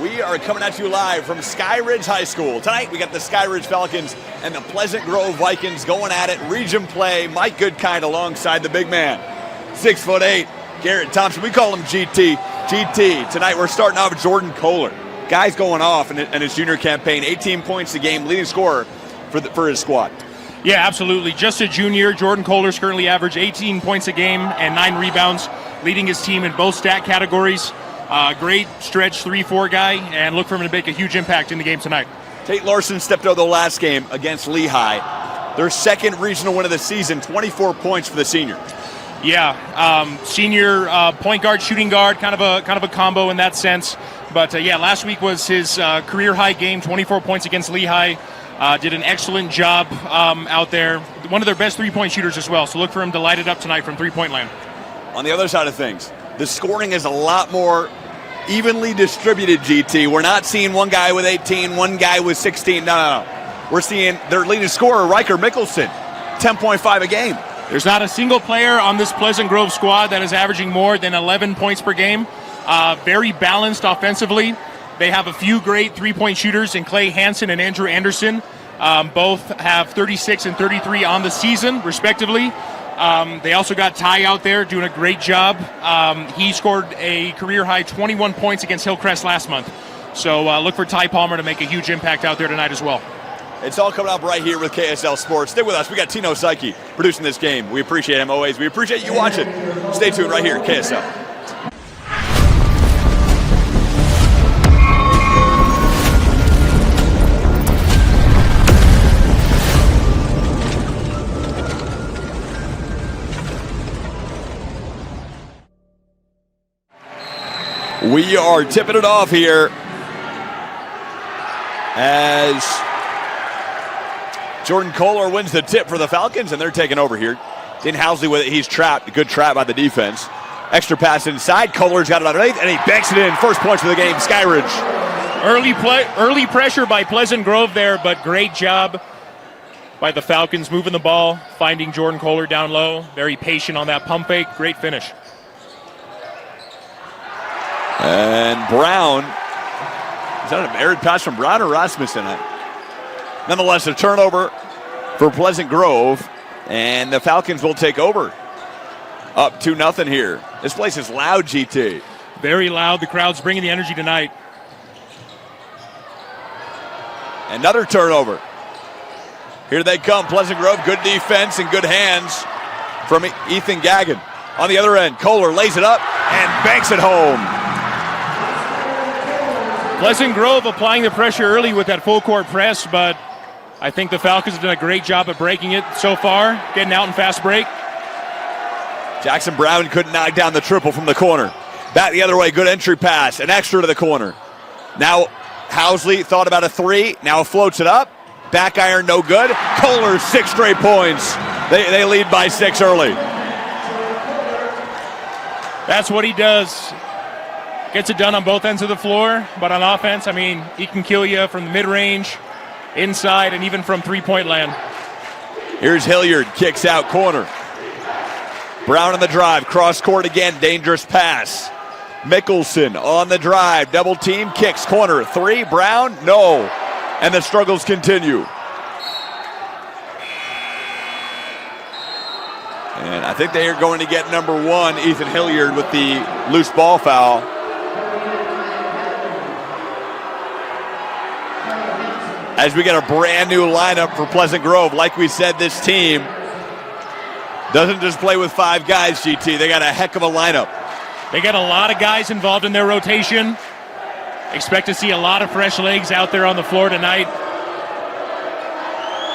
We are coming at you live from Skyridge High School. Tonight we got the Skyridge Falcons and the Pleasant Grove Vikings going at it. Region play, Mike Goodkind alongside the big man. 6'8", Garrett Thompson. We call him GT. GT. Tonight we're starting off with Jordan Kohler. Guy's going off in his junior campaign. 18 points a game, leading scorer for his squad. Yeah, absolutely. Just a junior. Jordan Kohler's currently average 18 points a game and 9 rebounds, leading his team in both stat categories. Great stretch 3-4 guy, and look for him to make a huge impact in the game tonight. Tate Larson stepped out the last game against Lehigh. Their second regional win of the season, 24 points for the senior. Yeah, senior point guard, shooting guard, kind of a combo in that sense. But last week was his career high game, 24 points against Lehigh. Did an excellent job out there. One of their best three-point shooters as well. So look for him to light it up tonight from three-point land. On the other side of things, the scoring is a lot more evenly distributed, GT. We're not seeing one guy with 18, one guy with 16. No. We're seeing their leading scorer, Riker Mickelson, 10.5 a game. There's not a single player on this Pleasant Grove squad that is averaging more than 11 points per game. Very balanced offensively. They have a few great three-point shooters in Clay Hansen and Andrew Anderson. Both have 36 and 33 on the season, respectively. They also got Ty out there doing a great job. He scored a career-high 21 points against Hillcrest last month. So look for Ty Palmer to make a huge impact out there tonight as well. It's all coming up right here with KSL Sports. Stay with us. We got Tino Psyche producing this game. We appreciate him always. We appreciate you watching. Stay tuned right here at KSL. We are tipping it off here as Jordan Kohler wins the tip for the Falcons, and they're taking over here. Dan Housley with it. He's trapped. A good trap by the defense. Extra pass inside. Kohler's got it underneath, and he banks it in. First points for the game, Skyridge. Early pressure by Pleasant Grove there, but great job by the Falcons moving the ball, finding Jordan Kohler down low. Very patient on that pump fake. Great finish. And Brown, is that an errant pass from Brown or Rasmussen? Nonetheless, a turnover for Pleasant Grove, and the Falcons will take over. Up 2-0 here. This place is loud, GT. Very loud. The crowd's bringing the energy tonight. Another turnover. Here they come, Pleasant Grove. Good defense and good hands from Ethan Gagnon. On the other end, Kohler lays it up and banks it home. Pleasant Grove applying the pressure early with that full court press, but I think the Falcons have done a great job at breaking it so far, getting out in fast break. Jackson Brown couldn't knock down the triple from the corner. Back the other way, good entry pass, an extra to the corner. Now Housley thought about a three, now floats it up. Back iron, no good. Kohler, 6 straight points. They lead by 6 early. That's what he does. Gets it done on both ends of the floor, but on offense, I mean, he can kill you from the mid-range, inside, and even from three-point land. Here's Hilliard, kicks out corner. Brown on the drive, cross court again, dangerous pass. Mickelson on the drive, double team, kicks corner. 3, Brown, no. And the struggles continue. And I think they are going to get number 1, Ethan Hilliard, with the loose ball foul. As we get a brand new lineup for Pleasant Grove. Like we said, this team doesn't just play with 5 guys, GT. They got a heck of a lineup. They got a lot of guys involved in their rotation. Expect to see a lot of fresh legs out there on the floor tonight,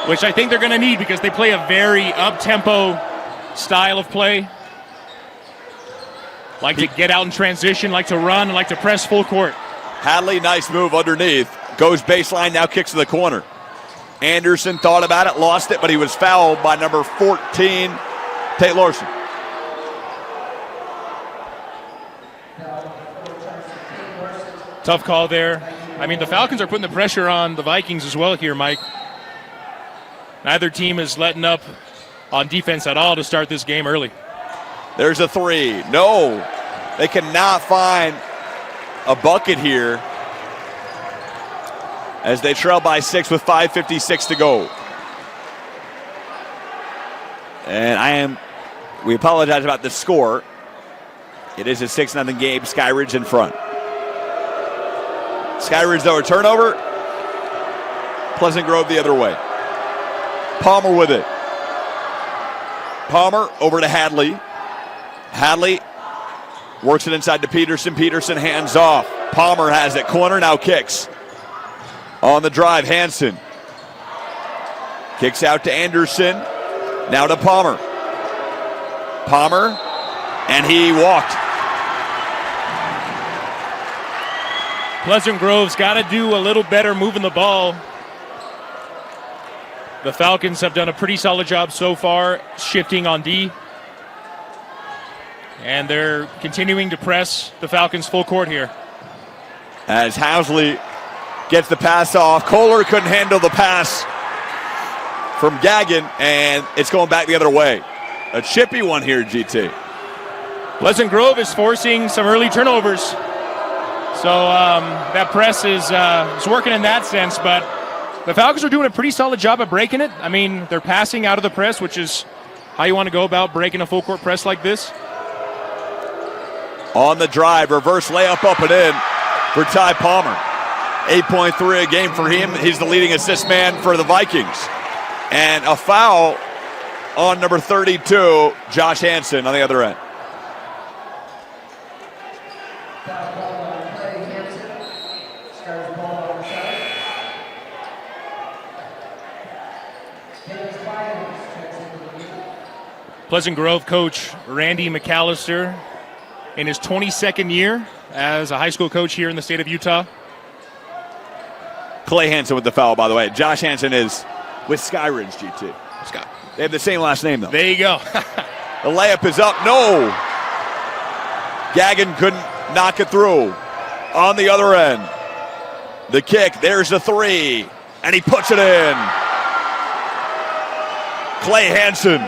which I think they're going to need because they play a very up-tempo style of play. Like to get out in transition, like to run, like to press full court. Hadley, nice move underneath. Goes baseline, now kicks to the corner. Anderson thought about it, lost it, but he was fouled by number 14, Tate Larson. Tough call there. I mean, the Falcons are putting the pressure on the Vikings as well here, Mike. Neither team is letting up on defense at all to start this game early. There's a 3. No, they cannot find a bucket here. as they trail by 6 with 5:56 to go. And we apologize about the score. It is a 6-0 game, Skyridge in front. Skyridge, though, a turnover. Pleasant Grove the other way. Palmer with it. Palmer over to Hadley. Hadley works it inside to Peterson. Peterson hands off. Palmer has it. Corner now kicks. On the drive, Hansen. Kicks out to Anderson. Now to Palmer. Palmer. And he walked. Pleasant Grove's got to do a little better moving the ball. The Falcons have done a pretty solid job so far, shifting on D. And they're continuing to press the Falcons full court here. As Housley gets the pass off. Kohler couldn't handle the pass from Gagnon, and it's going back the other way. A chippy one here, GT. Pleasant Grove is forcing some early turnovers. So that press is working in that sense, but the Falcons are doing a pretty solid job of breaking it. I mean, they're passing out of the press, which is how you want to go about breaking a full court press like this. On the drive, reverse layup up and in for Ty Palmer. 8.3 a game for him. He's the leading assist man for the Vikings. And a foul on number 32, Josh Hansen on the other end. Pleasant Grove coach Randy McAllister in his 22nd year as a high school coach here in the state of Utah. Clay Hansen with the foul, by the way. Josh Hansen is with Skyridge, GT. Scott. They have the same last name, though. There you go. The layup is up. No. Gagnon couldn't knock it through. On the other end, the kick. There's the three. And he puts it in. Clay Hansen,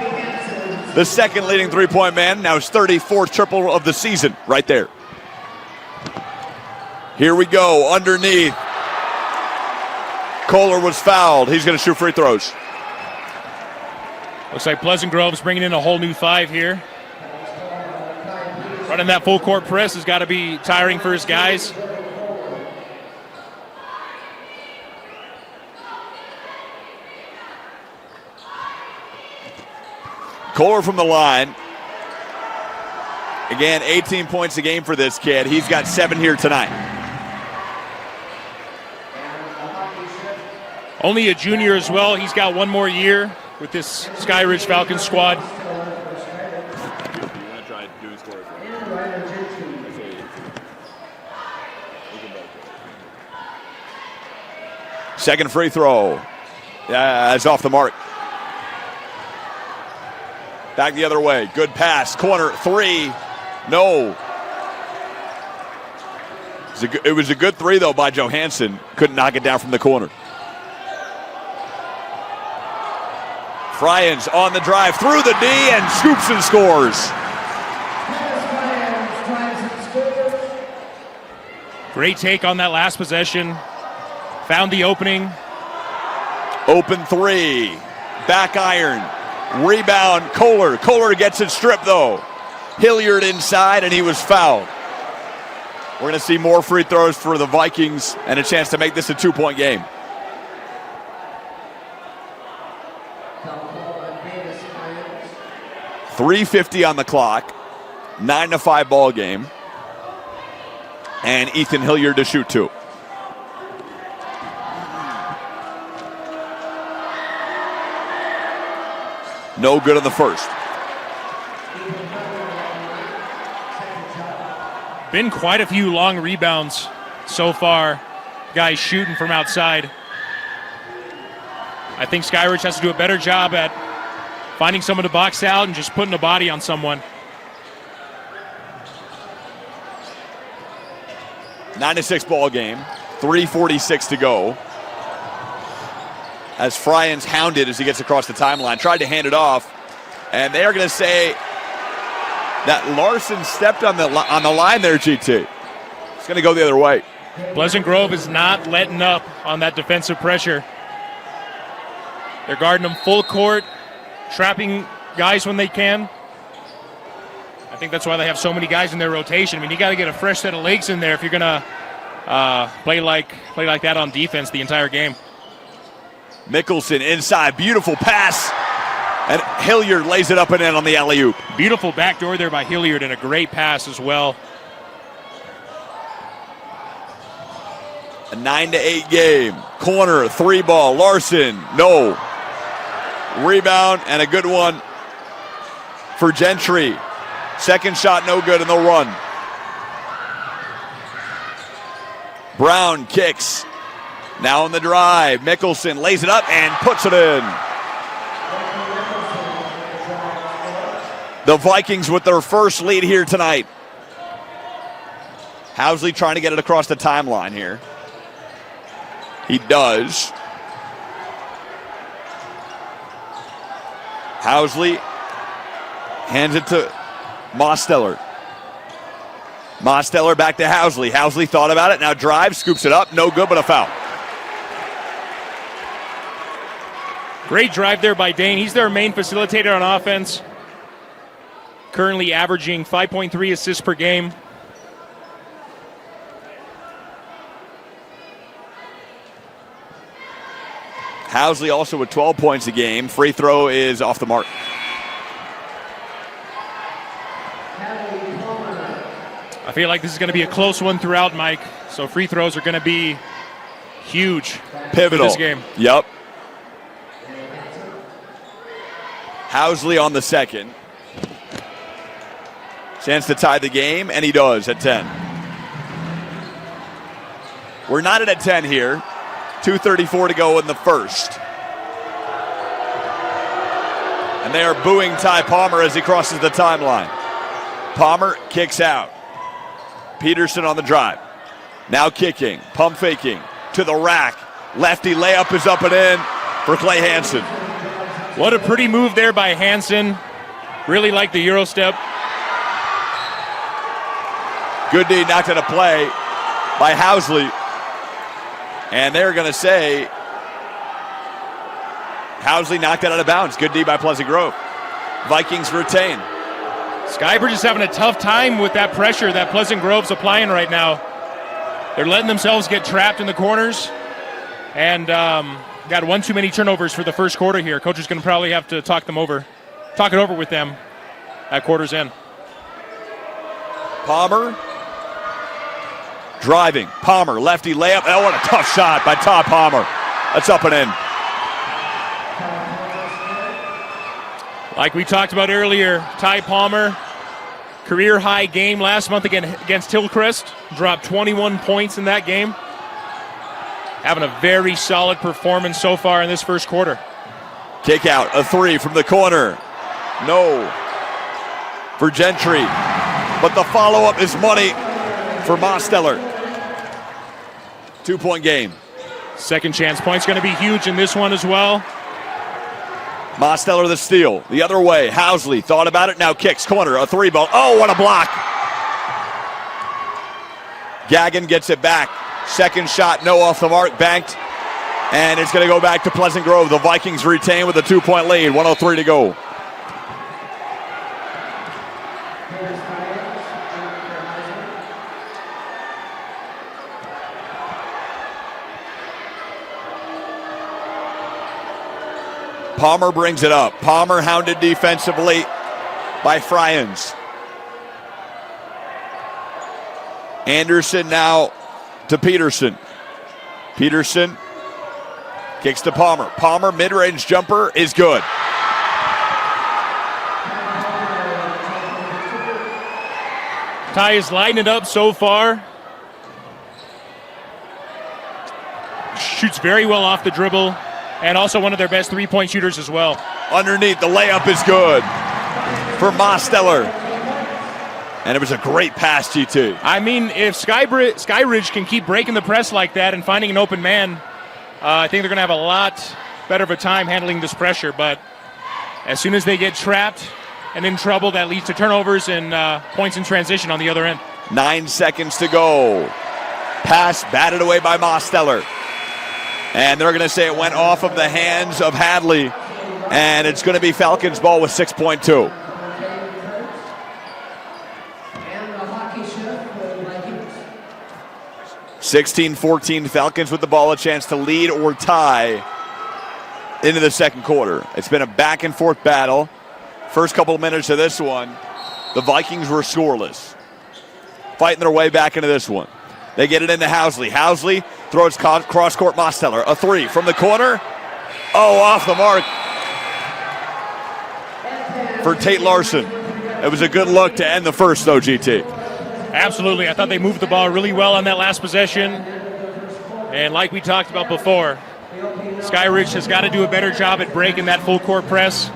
the second leading three-point man. Now his 34th triple of the season right there. Here we go. Underneath. Kohler was fouled. He's going to shoot free throws. Looks like Pleasant Grove's bringing in a whole new five here. Running that full court press has got to be tiring for his guys. Kohler from the line. Again, 18 points a game for this kid. He's got 7 here tonight. Only a junior as well. He's got one more year with this Skyridge Falcons squad. Second free throw. Yeah, it's off the mark. Back the other way. Good pass. Corner. Three. No. It was a good three, though, by Johansson. Couldn't knock it down from the corner. Fryans on the drive through the D and scoops and scores. Great take on that last possession. Found the opening. Open three. Back iron. Rebound. Kohler. Kohler gets it stripped, though. Hilliard inside, and he was fouled. We're going to see more free throws for the Vikings and a chance to make this a 2-point game. .350 on the clock. 9-5 ball game. And Ethan Hilliard to shoot 2. No good on the first. Been quite a few long rebounds so far. Guys shooting from outside. I think Skyridge has to do a better job at finding someone to box out and just putting a body on someone. 9-6 ball game. 3:46 to go. As Fryans hounded as he gets across the timeline. Tried to hand it off. And they are going to say that Larson stepped on the line there, GT. It's going to go the other way. Pleasant Grove is not letting up on that defensive pressure. They're guarding them full court, trapping guys when they can. I think that's why they have so many guys in their rotation. I mean, you got to get a fresh set of legs in there if you're going to play like that on defense the entire game. Mickelson inside, beautiful pass, and Hilliard lays it up and in on the alley-oop. Beautiful backdoor there by Hilliard and a great pass as well. A 9-8 game. Corner, 3-ball, Larson, no. Rebound and a good one for Gentry. Second shot no good and they'll run. Brown kicks. Now on the drive. Mickelson lays it up and puts it in. The Vikings with their first lead here tonight. Housley trying to get it across the timeline here. He does. Housley hands it to Mosteller. Mosteller back to Housley. Housley thought about it, now drives, scoops it up, no good but a foul. Great drive there by Dane. He's their main facilitator on offense. Currently averaging 5.3 assists per game. Housley also with 12 points a game. Free throw is off the mark. I feel like this is going to be a close one throughout, Mike. So free throws are going to be huge. Pivotal. For this game. Yep. Housley on the second. Chance to tie the game, and he does at 10. We're not at 10 here. 2:34 to go in the first. And they are booing Ty Palmer as he crosses the timeline. Palmer kicks out. Peterson on the drive. Now kicking, pump faking, to the rack. Lefty layup is up and in for Clay Hansen. What a pretty move there by Hansen. Really like the Euro step. Good D knocked out a play by Housley. And they're going to say Housley knocked it out of bounds. Good D by Pleasant Grove. Vikings retain. Skyridge is having a tough time with that pressure that Pleasant Grove's applying right now. They're letting themselves get trapped in the corners. And got one too many turnovers for the first quarter here. Coach is going to probably have to talk it over with them at quarter's end. Palmer driving. Palmer, lefty layup. Oh, what a tough shot by Todd Palmer. That's up and in. Like we talked about earlier, Ty Palmer, career high game last month against Hillcrest. Dropped 21 points in that game. Having a very solid performance so far in this first quarter. Kick out, a three from the corner. No. For Gentry. But the follow-up is money for Mosteller. 2-point game. Second chance point's going to be huge in this one as well. Mosteller the steal. The other way, Housley thought about it, now kicks, corner, a 3-ball. Oh, what a block. Gagnon gets it back. Second shot, no off the mark, banked. And it's going to go back to Pleasant Grove. The Vikings retain with a 2-point lead, 1:03 to go. Palmer brings it up. Palmer hounded defensively by Fryans. Anderson now to Peterson. Peterson kicks to Palmer. Palmer mid-range jumper is good. Ty is lighting it up so far. Shoots very well off the dribble. And also one of their best three-point shooters as well. Underneath, the layup is good for Mosteller. And it was a great pass, GT. I mean, if Skyridge can keep breaking the press like that and finding an open man, I think they're going to have a lot better of a time handling this pressure. But as soon as they get trapped and in trouble, that leads to turnovers and points in transition on the other end. 9 seconds to go. Pass batted away by Mosteller. And they're going to say it went off of the hands of Hadley. And it's going to be Falcons ball with 6.2. And the hockey chef for the Vikings. 16-14 Falcons with the ball, a chance to lead or tie into the second quarter. It's been a back and forth battle. First couple of minutes of this one, the Vikings were scoreless. Fighting their way back into this one. They get it into Housley. Housley throws cross-court Mosteller. A three from the corner. Oh, off the mark for Tate Larson. It was a good look to end the first, though, GT. Absolutely. I thought they moved the ball really well on that last possession. And like we talked about before, Skyridge has got to do a better job at breaking that full court press,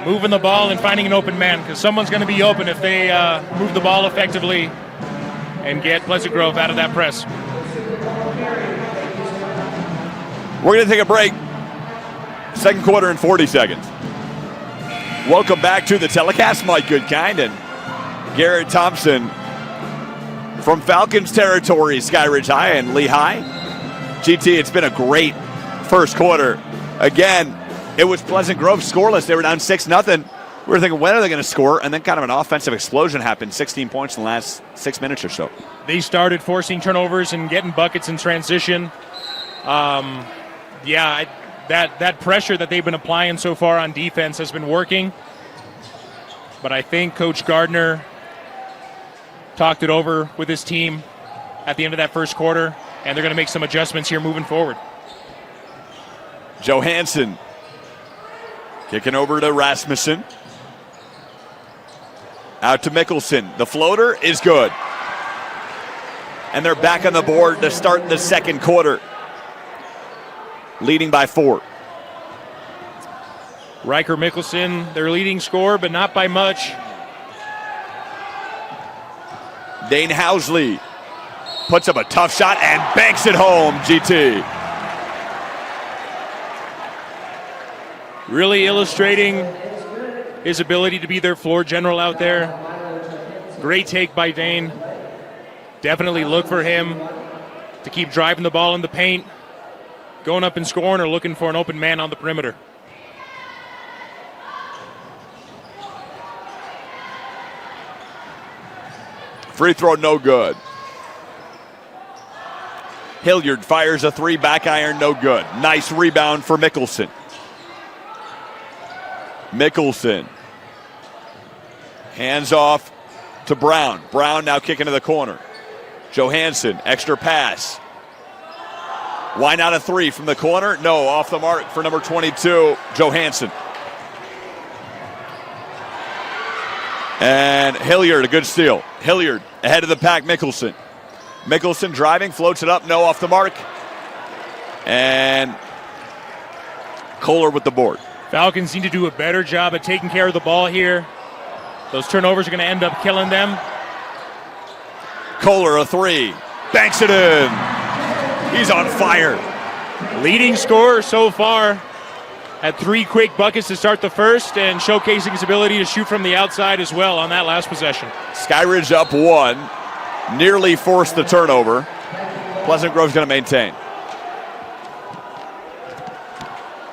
moving the ball and finding an open man, because someone's going to be open if they move the ball effectively and get Pleasant Grove out of that press. We're going to take a break. Second quarter in 40 seconds. Welcome back to the telecast. Mike Goodkind and Garrett Thompson from Falcons territory, Skyridge High and Lehigh. GT, it's been a great first quarter. Again, it was Pleasant Grove scoreless. They were down 6-0. We were thinking, when are they going to score? And then kind of an offensive explosion happened. 16 points in the last 6 minutes or so. They started forcing turnovers and getting buckets in transition. That pressure that they've been applying so far on defense has been working. But I think Coach Gardner talked it over with his team at the end of that first quarter, and they're going to make some adjustments here moving forward. Johansson kicking over to Rasmussen. Out to Mickelson. The floater is good. And they're back on the board to start the second quarter, leading by 4. Riker Mickelson, their leading scorer, but not by much. Dane Housley puts up a tough shot and banks it home, GT. Really illustrating his ability to be their floor general out there. Great take by Dane. Definitely look for him to keep driving the ball in the paint, going up and scoring, or looking for an open man on the perimeter. Free throw no good. Hilliard fires a 3, back iron no good. Nice rebound for Mickelson. Mickelson. Hands off to Brown. Brown now kicking to the corner. Johansson, extra pass. Why not a 3 from the corner? No, off the mark for number 22, Johansson. And Hilliard, a good steal. Hilliard ahead of the pack, Mickelson. Mickelson driving, floats it up, no, off the mark. And Kohler with the board. Falcons need to do a better job at taking care of the ball here. Those turnovers are going to end up killing them. Kohler, a 3. Banks it in. He's on fire. Leading scorer so far. Had 3 quick buckets to start the first and showcasing his ability to shoot from the outside as well on that last possession. Skyridge up 1. Nearly forced the turnover. Pleasant Grove's going to maintain.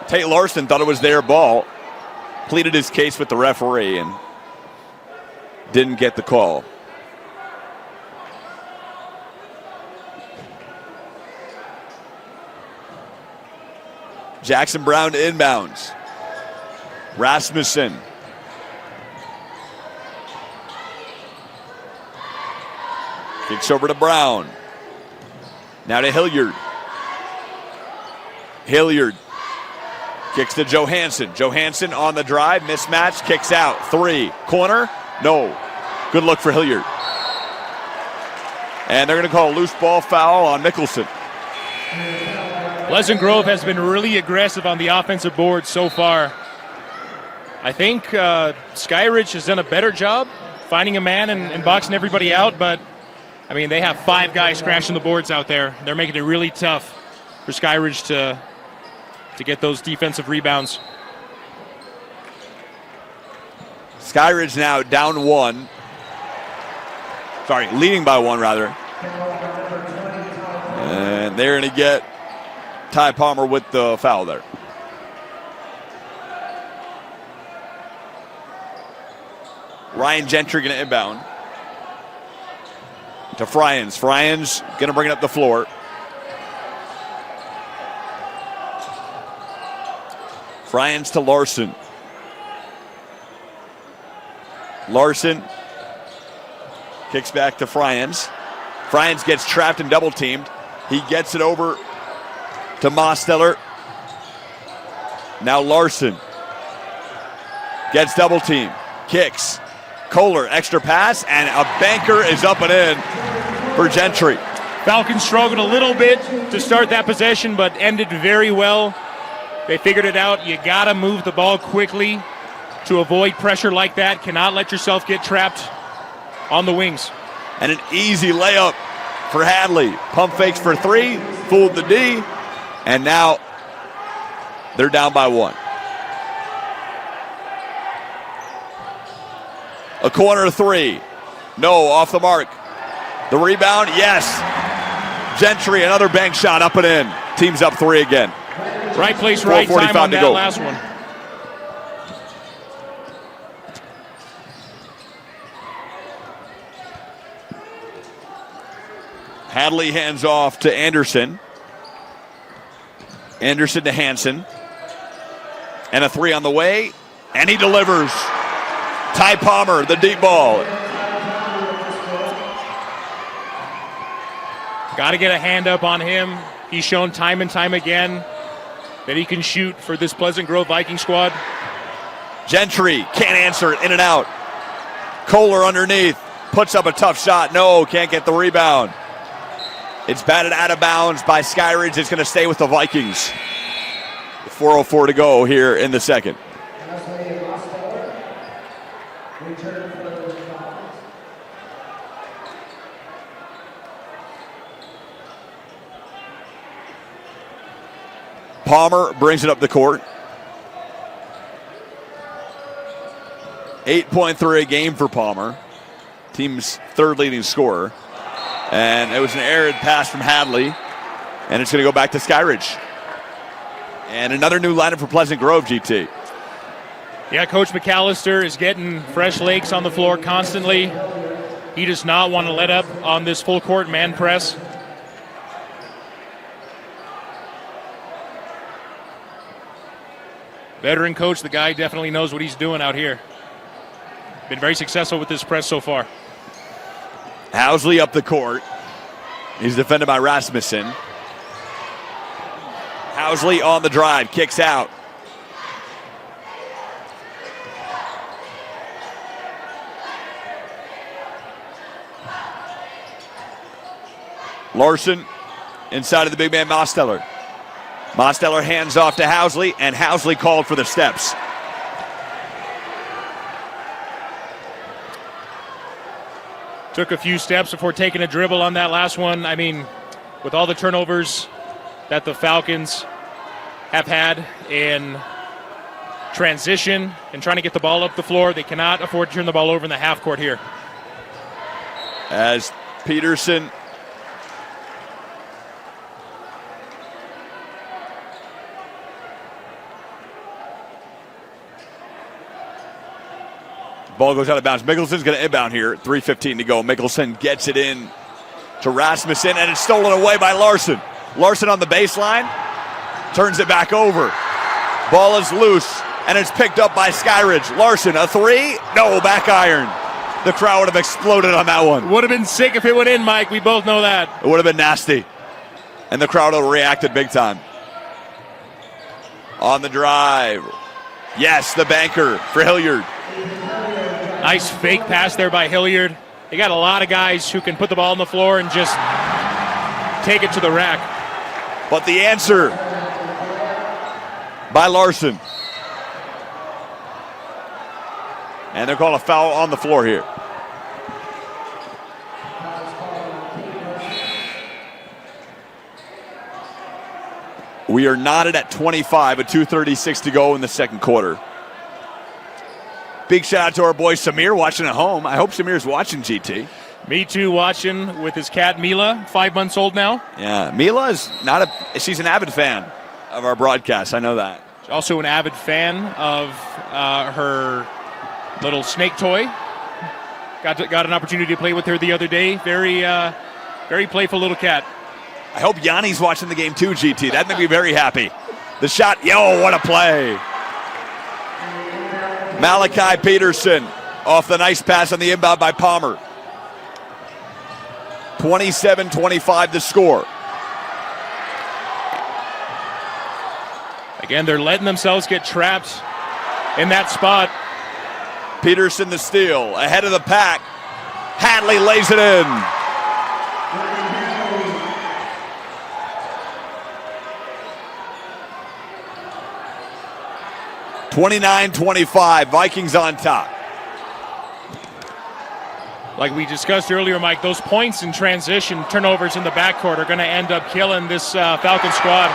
Tate Larson thought it was their ball. Pleaded his case with the referee and didn't get the call. Jackson Brown inbounds. Rasmussen. Kicks over to Brown. Now to Hilliard. Hilliard kicks to Johansson. Johansson on the drive. Mismatch. Kicks out. 3. Corner. No. Good look for Hilliard. And they're going to call a loose ball foul on Mickelson. Pleasant Grove has been really aggressive on the offensive board so far. I think Skyridge has done a better job finding a man and boxing everybody out, but I mean, they have 5 guys crashing the boards out there. They're making it really tough for Skyridge to get those defensive rebounds. Skyridge now down 1. Sorry, leading by 1 rather. And they're going to get Ty Palmer with the foul there. Ryan Gentry going to inbound to Fryans. Fryans going to bring it up the floor. Fryans to Larson. Larson kicks back to Fryans. Fryans gets trapped and double teamed. He gets it over to Mosteller. Now Larson gets double teamed. Kicks. Kohler, extra pass, and a banker is up and in for Gentry. Falcons struggled a little bit to start that possession, but ended very well. They figured it out. You got to move the ball quickly to avoid pressure like that. Cannot let yourself get trapped on the wings. And an easy layup for Hadley. Pump fakes for three, fooled the D, and now they're down by one. A corner three. No, off the mark. The rebound, yes. Gentry, another bank shot up and in. Team's up three again. Right place, right time on that last one. Hadley hands off to Anderson. Anderson to Hansen. And a three on the way, and he delivers. Ty Palmer, the deep ball. Got to get a hand up on him. He's shown time and time again that he can shoot for this Pleasant Grove Viking squad. Gentry can't answer it, in and out. Kohler underneath, puts up a tough shot. No, can't get the rebound. It's batted out of bounds by Skyridge. It's going to stay with the Vikings. 4:04 to go here in the second. Palmer brings it up the court. 8.3 a game for Palmer. Team's third leading scorer. And it was an errant pass from Hadley. And it's going to go back to Skyridge. And another new lineup for Pleasant Grove, GT. Yeah, Coach McAllister is getting fresh legs on the floor constantly. He does not want to let up on this full court man press. Veteran coach, the guy definitely knows what he's doing out here. Been very successful with this press so far. Housley up the court. He's defended by Rasmussen. Housley on the drive, kicks out. Larson inside of the big man Mosteller. Mosteller hands off to Housley, and Housley called for the steps. Took a few steps before taking a dribble on that last one. I mean, with all the turnovers that the Falcons have had in transition and trying to get the ball up the floor, they cannot afford to turn the ball over in the half court here. As Peterson ball goes out of bounds. Mickelson's going to inbound here. 3:15 to go. Mickelson gets it in to Rasmussen, and it's stolen away by Larson. Larson on the baseline, turns it back over. Ball is loose, and it's picked up by Skyridge. Larson, a three? No, back iron. The crowd would have exploded on that one. Would have been sick if it went in, Mike. We both know that. It would have been nasty. And the crowd would have reacted big time. On the drive. Yes, the banker for Hilliard. Nice fake pass there by Hilliard. They got a lot of guys who can put the ball on the floor and just take it to the rack. But the answer by Larson. And they're calling a foul on the floor here. We are knotted at 25, with 2:36 to go in the second quarter. Big shout out to our boy Samir watching at home. I hope Samir's watching, GT. Me too, watching with his cat Mila, 5 months old now. Yeah, Mila is she's an avid fan of our broadcast. I know that. She's also an avid fan of her little snake toy. Got an opportunity to play with her the other day. Very playful little cat. I hope Yanni's watching the game too, GT. That'd make me very happy. The shot, what a play. Malachi Peterson off the nice pass on the inbound by Palmer. 27-25 the score. Again, they're letting themselves get trapped in that spot. Peterson the steal, ahead of the pack. Hadley lays it in. (29-25), Vikings on top. Like we discussed earlier, Mike, those points in transition, turnovers in the backcourt are going to end up killing this Falcon squad.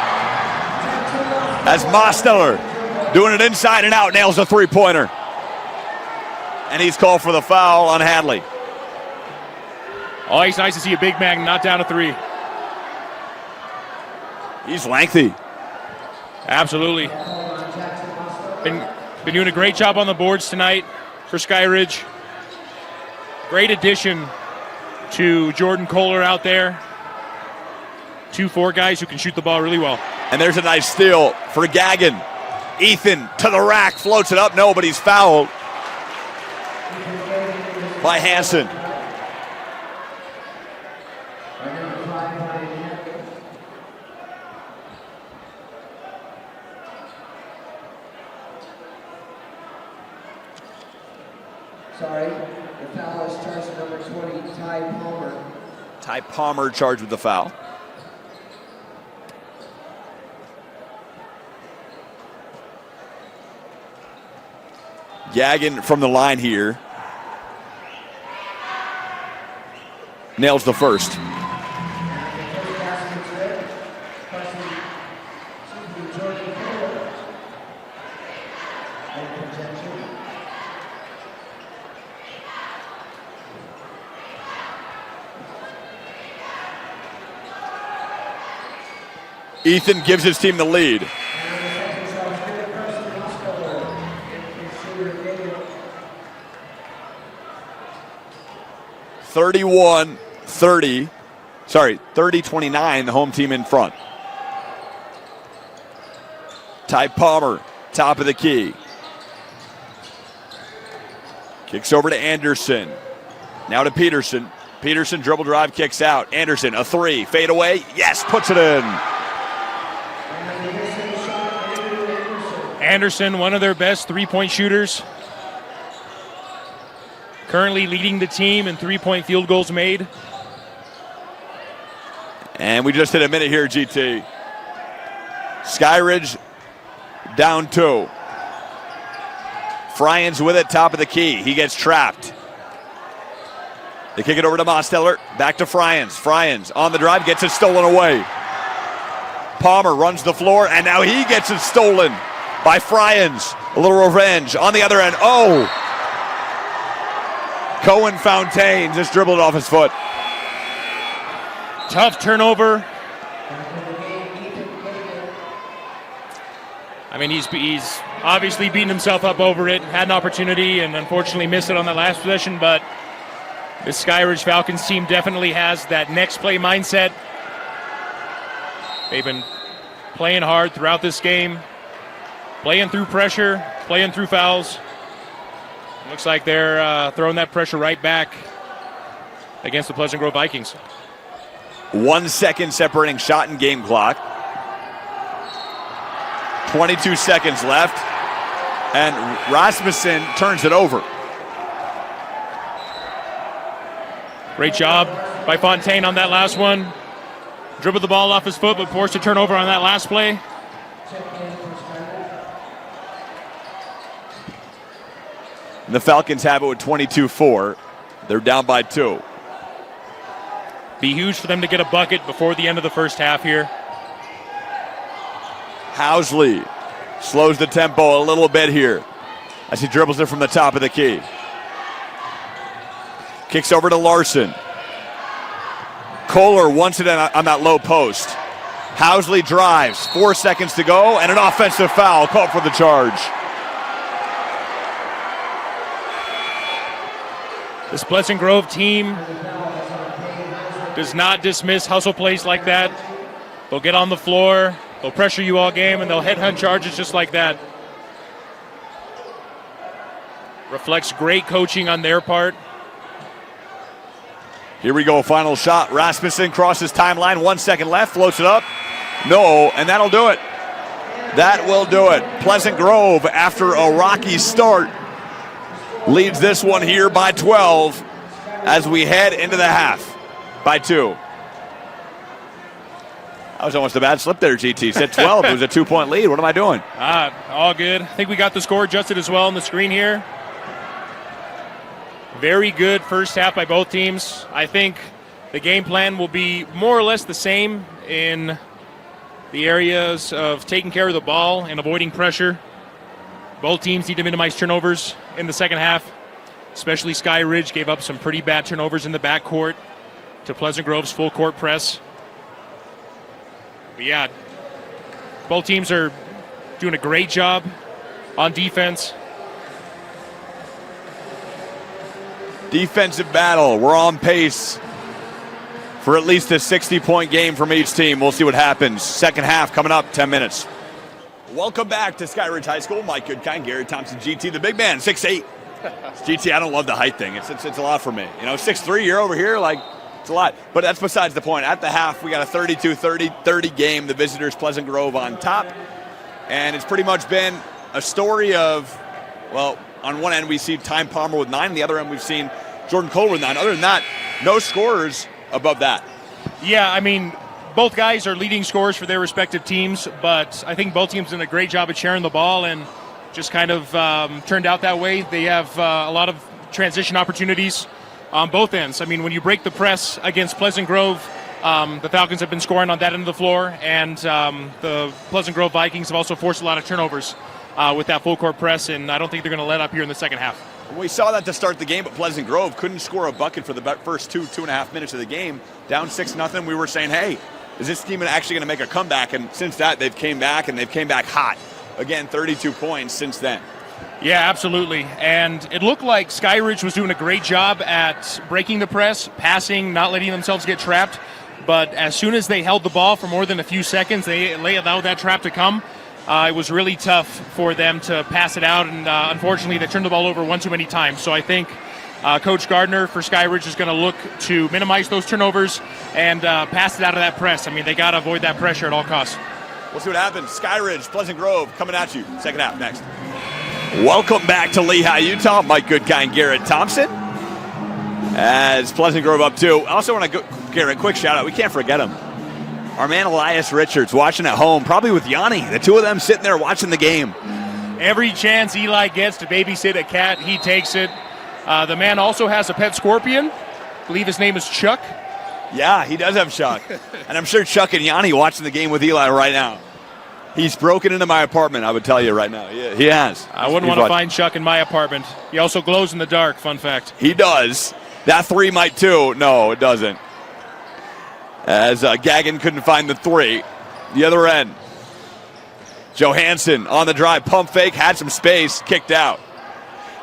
As Mosteller doing it inside and out, nails a three-pointer. And he's called for the foul on Hadley. Always nice to see a big man not down a three. He's lengthy. Absolutely. Been doing a great job on the boards tonight for Skyridge. Great addition to Jordan Kohler out there. 2-4 guys who can shoot the ball really well. And there's a nice steal for Gagnon. Ethan to the rack, floats it up. No, but he's fouled by Hansen. Sorry, the foul is charged to number 20, Ty Palmer. Ty Palmer charged with the foul. Gagnon from the line here. Nails the first. Ethan gives his team the lead. (30-29), the home team in front. Ty Palmer, top of the key. Kicks over to Anderson. Now to Peterson. Peterson dribble drive, kicks out. Anderson, a three, fade away. Yes, puts it in. Anderson, one of their best three-point shooters. Currently leading the team in three-point field goals made. And we just hit a minute here, GT. Skyridge down 2. Fryans with it, top of the key. He gets trapped. They kick it over to Mosteller. Back to Fryans. Fryans on the drive, gets it stolen away. Palmer runs the floor, and now he gets it stolen by Fryans. A little revenge on the other end. Oh! Cohen Fontaine just dribbled off his foot. Tough turnover. I mean, he's obviously beaten himself up over it. Had an opportunity and unfortunately missed it on that last possession, but this Skyridge Falcons team definitely has that next play mindset. They've been playing hard throughout this game, playing through pressure, playing through fouls. Looks like they're throwing that pressure right back against the Pleasant Grove Vikings. 1 second separating shot and game clock. 22 seconds left. And Rasmussen turns it over. Great job by Fontaine on that last one. Dribbled the ball off his foot, but forced a turnover on that last play. And the Falcons have it with 22-4. They're down by 2. Be huge for them to get a bucket before the end of the first half here. Housley slows the tempo a little bit here as he dribbles it from the top of the key. Kicks over to Larson. Kohler wants it on that low post. Housley drives, 4 seconds to go, and an offensive foul called for the charge. This Pleasant Grove team does not dismiss hustle plays like that. They'll get on the floor, they'll pressure you all game, and they'll headhunt charges just like that. Reflects great coaching on their part. Here we go, final shot. Rasmussen crosses timeline, 1 second left, floats it up. No, and that'll do it. That will do it. Pleasant Grove, after a rocky start, leads this one here by 12 as we head into the half by 2. That was almost a bad slip there, GT. Said 12. It was a 2-point lead. What am I doing? All good. I think we got the score adjusted as well on the screen here. Very good first half by both teams. I think the game plan will be more or less the same in the areas of taking care of the ball and avoiding pressure. Both teams need to minimize turnovers in the second half. Especially Skyridge gave up some pretty bad turnovers in the backcourt to Pleasant Grove's full court press. But yeah, both teams are doing a great job on defense. Defensive battle. We're on pace for at least a 60-point game from each team. We'll see what happens. Second half coming up, 10 minutes. Welcome back to Skyridge High School. Mike Goodkind, Gary Thompson, GT, the big man, 6'8". GT, I don't love the height thing. It's a lot for me. 6'3", you're over here, it's a lot. But that's besides the point. At the half, we got a 32-30 game. The visitors, Pleasant Grove, on top. And it's pretty much been a story of, well, on one end we see Ty Palmer with 9. On the other end we've seen Jordan Kohler with 9. Other than that, no scorers above that. Yeah, I mean, both guys are leading scorers for their respective teams, but I think both teams did a great job at sharing the ball and just kind of turned out that way. They have a lot of transition opportunities on both ends. I mean, when you break the press against Pleasant Grove, the Falcons have been scoring on that end of the floor, and the Pleasant Grove Vikings have also forced a lot of turnovers with that full court press, and I don't think they're going to let up here in the second half. We saw that to start the game, but Pleasant Grove couldn't score a bucket for the first 2.5 minutes of the game. Down 6-0, we were saying, hey, is this team actually going to make a comeback? And since that, they've came back, and they've came back hot. Again, 32 points since then. Yeah, absolutely. And it looked like Skyridge was doing a great job at breaking the press, passing, not letting themselves get trapped. But as soon as they held the ball for more than a few seconds, they allowed that trap to come. It was really tough for them to pass it out, and unfortunately they turned the ball over one too many times. So I think Coach Gardner for Skyridge is going to look to minimize those turnovers and pass it out of that press. I mean, they got to avoid that pressure at all costs. We'll see what happens. Skyridge, Pleasant Grove coming at you. Second half next. Welcome back to Lehigh, Utah. Mike Goodkind, Garrett Thompson. As Pleasant Grove up 2. I also want to go, Garrett, quick shout out. We can't forget him. Our man Elias Richards watching at home, probably with Yanni. The two of them sitting there watching the game. Every chance Eli gets to babysit a cat, he takes it. The man also has a pet scorpion. I believe his name is Chuck. Yeah, he does have Chuck. And I'm sure Chuck and Yanni watching the game with Eli right now. He's broken into my apartment, I would tell you right now. He has. I wouldn't want to find Chuck in my apartment. He also glows in the dark, fun fact. He does. That 3 might too. No, it doesn't. As Gagnon couldn't find the 3. The other end. Johansson on the drive. Pump fake. Had some space. Kicked out.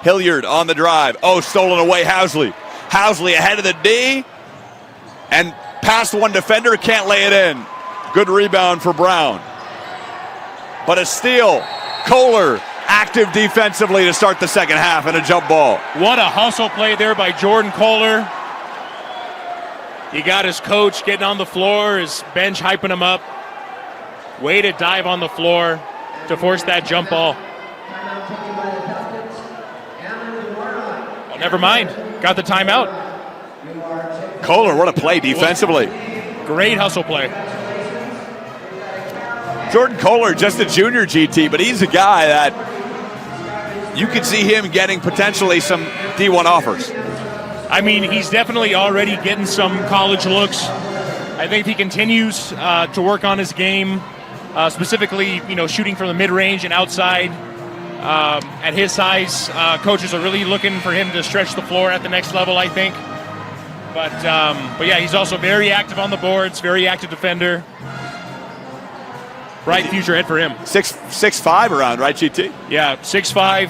Hilliard on the drive. Oh, stolen away. Housley. Housley ahead of the D. And past one defender. Can't lay it in. Good rebound for Brown. But a steal. Kohler active defensively to start the second half and a jump ball. What a hustle play there by Jordan Kohler. He got his coach getting on the floor, his bench hyping him up. Way to dive on the floor to force that jump ball. Oh, never mind. Got the timeout. Kohler, what a play defensively. Great hustle play. Jordan Kohler, just a junior GT, but he's a guy that you could see him getting potentially some D1 offers. I mean, he's definitely already getting some college looks. I think if he continues to work on his game, specifically, shooting from the mid-range and outside. At his size, coaches are really looking for him to stretch the floor at the next level, I think. But yeah, he's also very active on the boards, very active defender. Bright future ahead for him. 6'5" around, right, GT? Yeah, 6'5".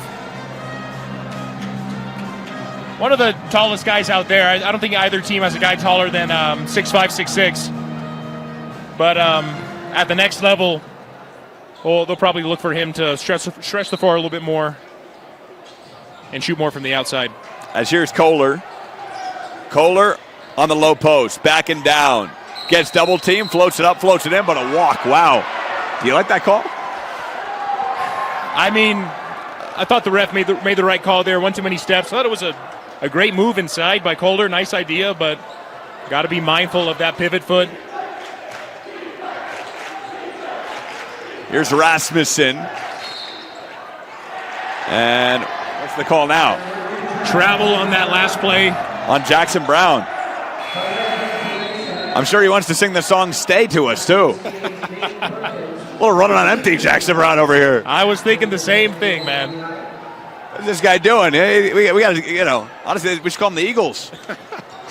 One of the tallest guys out there. I don't think either team has a guy taller than 6'5", 6'6". But at the next level, well, they'll probably look for him to stretch the floor a little bit more and shoot more from the outside. As here's Kohler. Kohler on the low post, backing down. Gets double team, floats it up, floats it in, but a walk. Wow. Do you like that call? I mean, I thought the ref made the right call there. One too many steps. I thought it was a great move inside by Kohler. Nice idea, but got to be mindful of that pivot foot. Here's Rasmussen. And what's the call now? Travel on that last play. On Jackson Brown. I'm sure he wants to sing the song Stay to us, too. A little running on empty, Jackson Brown over here. I was thinking the same thing, man. What's this guy doing? Hey, we got to, honestly, we should call him the Eagles.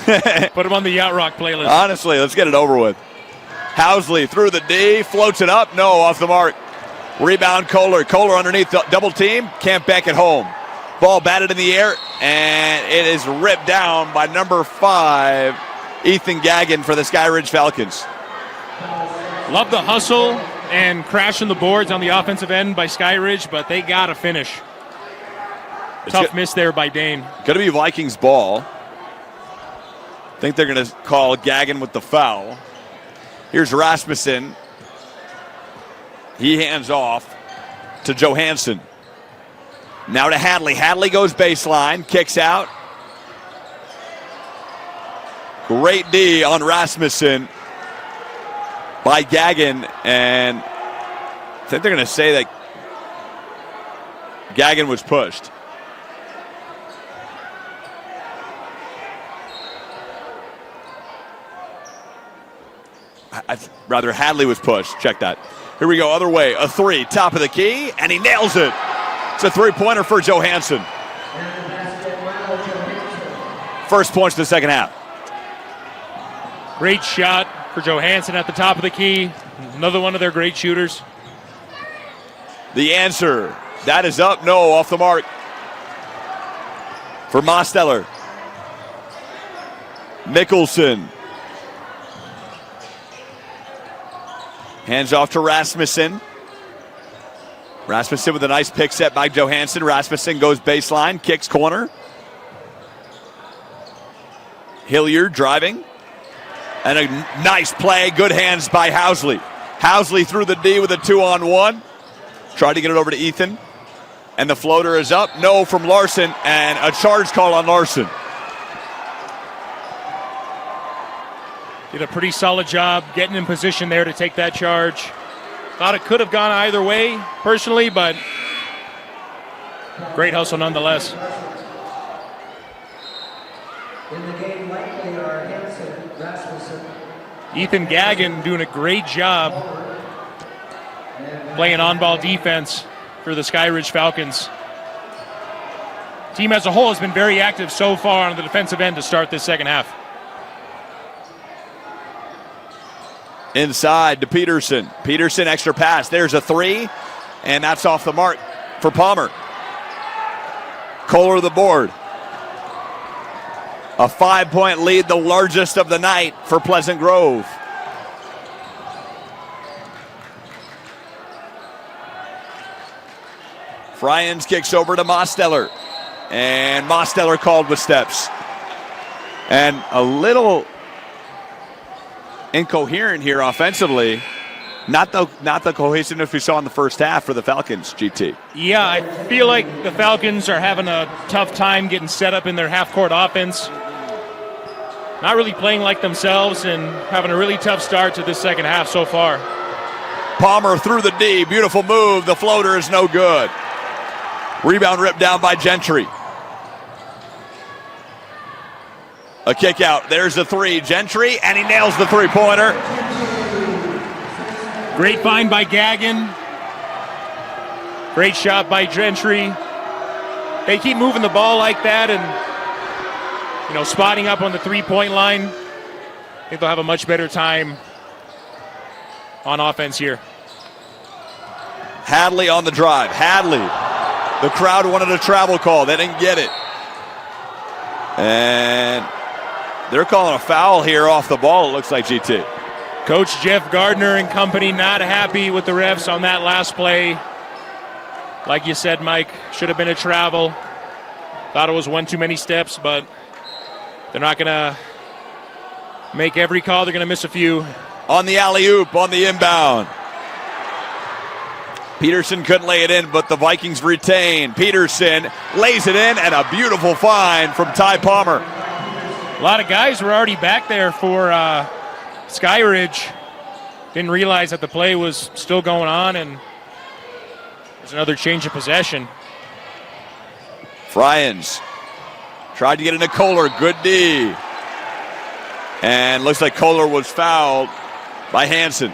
Put him on the Yacht Rock playlist. Honestly, let's get it over with. Housley through the D, floats it up. No, off the mark. Rebound, Kohler. Kohler underneath, double team. Can't back it home. Ball batted in the air, and it is ripped down by number 5, Ethan Gagnon for the Skyridge Falcons. Love the hustle and crashing the boards on the offensive end by Skyridge, but they got to finish. Tough miss there by Dane. Going to be Vikings ball. I think they're going to call Gagnon with the foul. Here's Rasmussen. He hands off to Johansson. Now to Hadley. Hadley goes baseline, kicks out. Great D on Rasmussen by Gagnon, and I think they're going to say that Gagnon was pushed. I'd rather Hadley was pushed. Check that. Here we go, other way. A 3, top of the key, and he nails it. It's a 3-pointer for Johansson. First points to the second half. Great shot for Johansson at the top of the key. Another one of their great shooters. The answer, that is up. No, off the mark. For Mosteller. Mickelson. Hands off to Rasmussen. Rasmussen with a nice pick set by Johansson. Rasmussen goes baseline, kicks corner. Hilliard driving. And a nice play, good hands by Housley. Housley through the D with a 2-on-1. Tried to get it over to Ethan. And the floater is up. No from Larson, and a charge call on Larson. Did a pretty solid job getting in position there to take that charge. Thought it could have gone either way, personally, but great hustle nonetheless. In the game, likely are Hansen, Rasmussen. Ethan Gagnon doing a great job playing on-ball defense for the Skyridge Falcons. Team as a whole has been very active so far on the defensive end to start this second half. Inside to Peterson. Peterson, extra pass. There's a 3, and that's off the mark for Palmer. Kohler the board. A 5-point lead, the largest of the night for Pleasant Grove. Fryans kicks over to Mosteller. And Mosteller called with steps. And a little incoherent here offensively. Not the cohesiveness we saw in the first half for the Falcons, GT. Yeah, I feel like the Falcons are having a tough time getting set up in their half-court offense. Not really playing like themselves and having a really tough start to this second half so far. Palmer through the D. Beautiful move. The floater is no good. Rebound ripped down by Gentry. A kick out. There's the 3. Gentry, and he nails the 3-pointer. Great find by Gagnon. Great shot by Gentry. They keep moving the ball like that, and spotting up on the three-point line. I think they'll have a much better time on offense here. Hadley on the drive. Hadley. The crowd wanted a travel call. They didn't get it. And they're calling a foul here off the ball, it looks like, GT. Coach Jeff Gardner and company not happy with the refs on that last play. Like you said, Mike, should have been a travel. Thought it was one too many steps, but they're not going to make every call. They're going to miss a few. On the alley-oop, on the inbound. Peterson couldn't lay it in, but the Vikings retain. Peterson lays it in, and a beautiful find from Ty Palmer. A lot of guys were already back there for Skyridge. Didn't realize that the play was still going on, and there's another change of possession. Fryans tried to get into Kohler. Good D. And looks like Kohler was fouled by Hansen.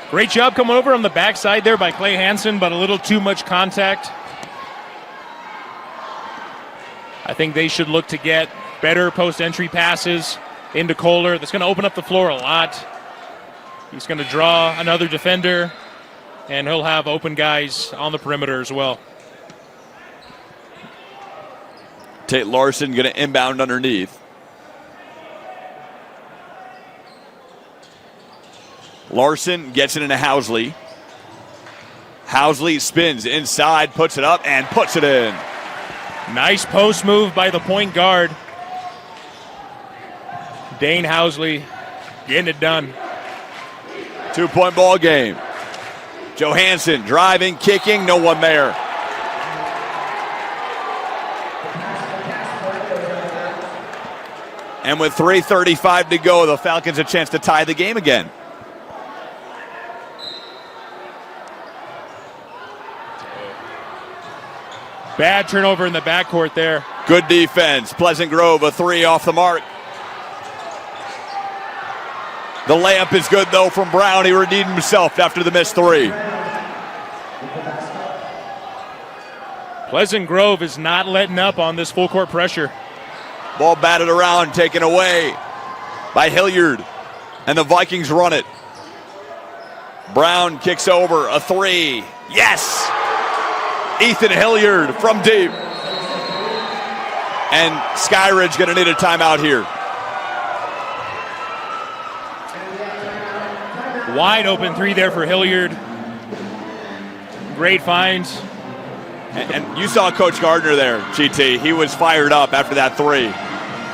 Great job coming over on the backside there by Clay Hansen, but a little too much contact. I think they should look to get better post-entry passes into Kohler. That's going to open up the floor a lot. He's going to draw another defender, and he'll have open guys on the perimeter as well. Tate Larson going to inbound underneath. Larson gets it into Housley. Housley spins inside, puts it up, and puts it in. Nice post move by the point guard. Dane Housley getting it done. 2-point ball game. Johansson driving, kicking, no one there. And with 3:35 to go, the Falcons a chance to tie the game again. Bad turnover in the backcourt there. Good defense. Pleasant Grove, a three off the mark. The layup is good, though, from Brown. He redeemed himself after the missed three. Pleasant Grove is not letting up on this full court pressure. Ball batted around, taken away by Hilliard. And the Vikings run it. Brown kicks over, a three. Yes! Ethan Hilliard from deep. And Skyridge going to need a timeout here. Wide open three there for Hilliard. Great finds. And you saw Coach Gardner there, GT. He was fired up after that three.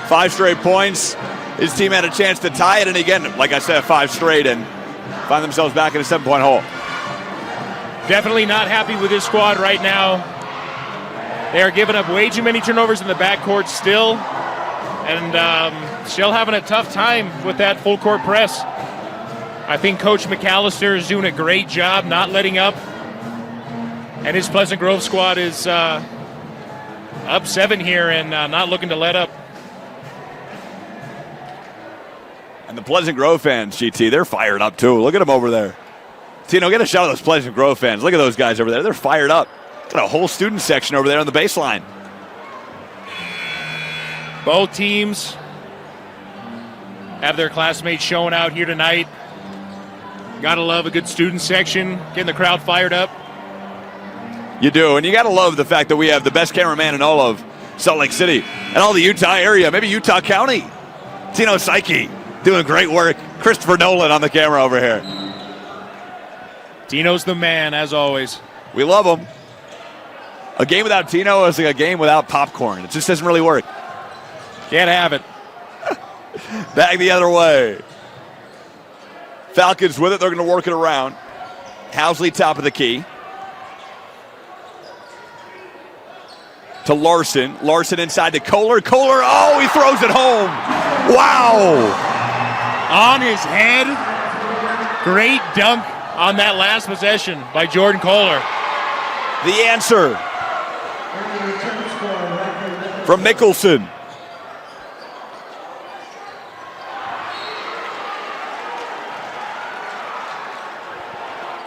5 straight points. His team had a chance to tie it. And again, like I said, 5 straight and find themselves back in a 7-point hole. Definitely not happy with this squad right now. They are giving up way too many turnovers in the backcourt still. And still having a tough time with that full court press. I think Coach McAllister is doing a great job not letting up. And his Pleasant Grove squad is up 7 here and not looking to let up. And the Pleasant Grove fans, GT, they're fired up too. Look at them over there. Tino, get a shot of those Pleasant Grove fans. Look at those guys over there. They're fired up. Got a whole student section over there on the baseline. Both teams have their classmates showing out here tonight. Gotta love a good student section, getting the crowd fired up. You do, and you gotta love the fact that we have the best cameraman in all of Salt Lake City and all the Utah area, maybe Utah County. Tino Psyche doing great work. Christopher Nolan on the camera over here. Tino's the man, as always. We love him. A game without Tino is like a game without popcorn. It just doesn't really work. Can't have it. Back the other way. Falcons with it. They're going to work it around. Housley top of the key. To Larson. Larson inside to Kohler. Kohler, oh, he throws it home. Wow. On his head. Great dunk on that last possession by Jordan Kohler. The answer from Mickelson.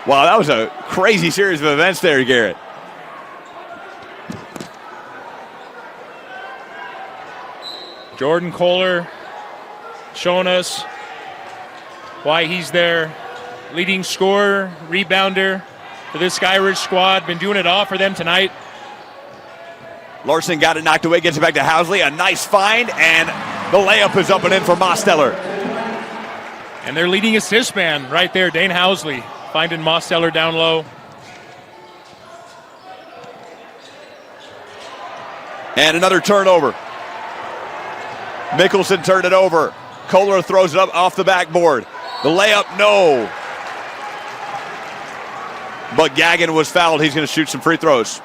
Wow, that was a crazy series of events there, Garrett. Jordan Kohler showing us why he's their leading scorer, rebounder for this Skyridge squad. Been doing it all for them tonight. Larson got it knocked away, gets it back to Housley. A nice find, and the layup is up and in for Mosteller. And their leading assist man right there, Dane Housley, finding Mosteller down low. And another turnover. Mickelson turned it over. Kohler throws it up off the backboard. The layup, no. But Gagnon was fouled. He's going to shoot some free throws.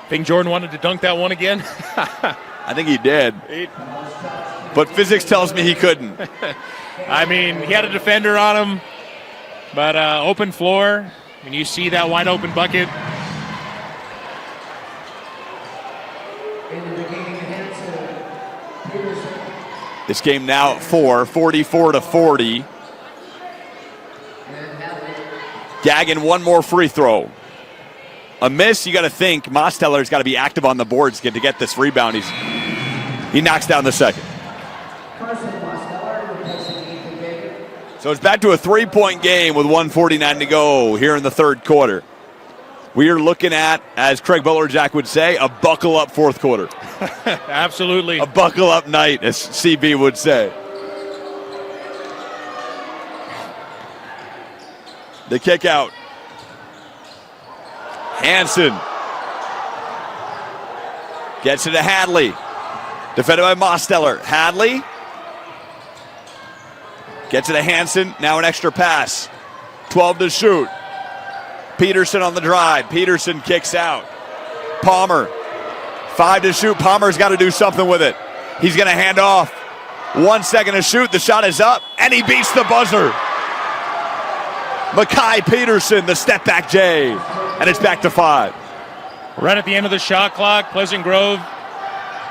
Think Jordan wanted to dunk that one again? I think he did. But physics tells me he couldn't. I mean, he had a defender on him, but open floor. When you see that wide open bucket. This game now at 4, 44-40. Gagnon, one more free throw. A miss, you got to think Mosteller's got to be active on the boards to get this rebound. He knocks down the second. So it's back to a three-point game with 1:49 to go here in the third quarter. We are looking at, as Craig Butler-Jack would say, a buckle-up fourth quarter. Absolutely. A buckle-up night, as CB would say. The kick out. Hansen gets it to Hadley. Defended by Mosteller. Hadley gets it to Hansen. Now an extra pass. 12 to shoot. Peterson on the drive. Peterson kicks out. Palmer. 5 to shoot. Palmer's got to do something with it. He's going to hand off. 1 second to shoot. The shot is up, and he beats the buzzer. Makai Peterson, the step back J, and it's back to 5. Right at the end of the shot clock, Pleasant Grove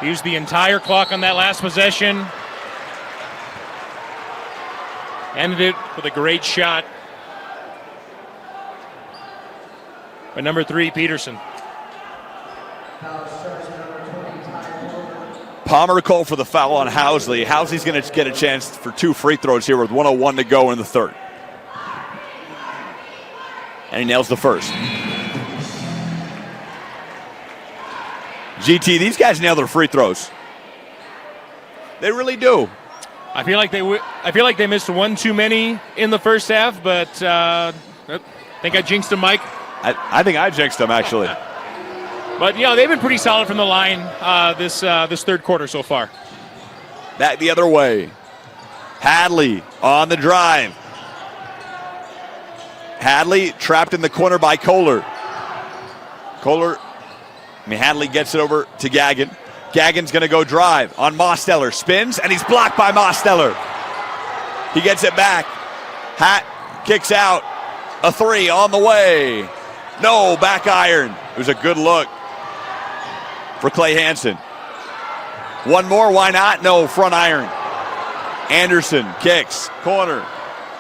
used the entire clock on that last possession. Ended it with a great shot by number 3, Peterson. Palmer called for the foul on Housley. Housley's going to get a chance for 2 free throws here with 1:01 to go in the third. And he nails the first. GT, these guys nail their free throws. They really do. I feel like they missed one too many in the first half, but I think I jinxed them, Mike. I think I jinxed them, actually. But yeah, they've been pretty solid from the line this third quarter so far. Back the other way. Hadley on the drive. Hadley trapped in the corner by Kohler. Hadley gets it over to Gagnon. Gagnon's going to go drive on Mosteller. Spins, and he's blocked by Mosteller. He gets it back. Kicks out. A 3 on the way. No, back iron. It was a good look for Clay Hansen. One more, why not? No, front iron. Anderson kicks, corner.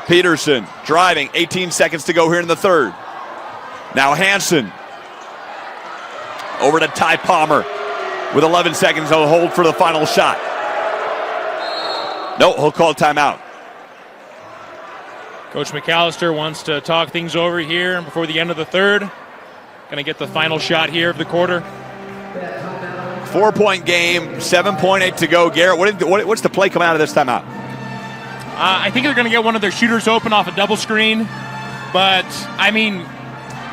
Peterson driving, 18 seconds to go here in the third. Now Hansen over to Ty Palmer with 11 seconds. He'll hold for the final shot. No, he'll call timeout. Coach McAllister wants to talk things over here before the end of the third. Going to get the final shot here of the quarter. 4-point game, 7.8 to go. Garrett, what's the play coming out of this timeout? I think they're going to get one of their shooters open off a double screen. But, I mean,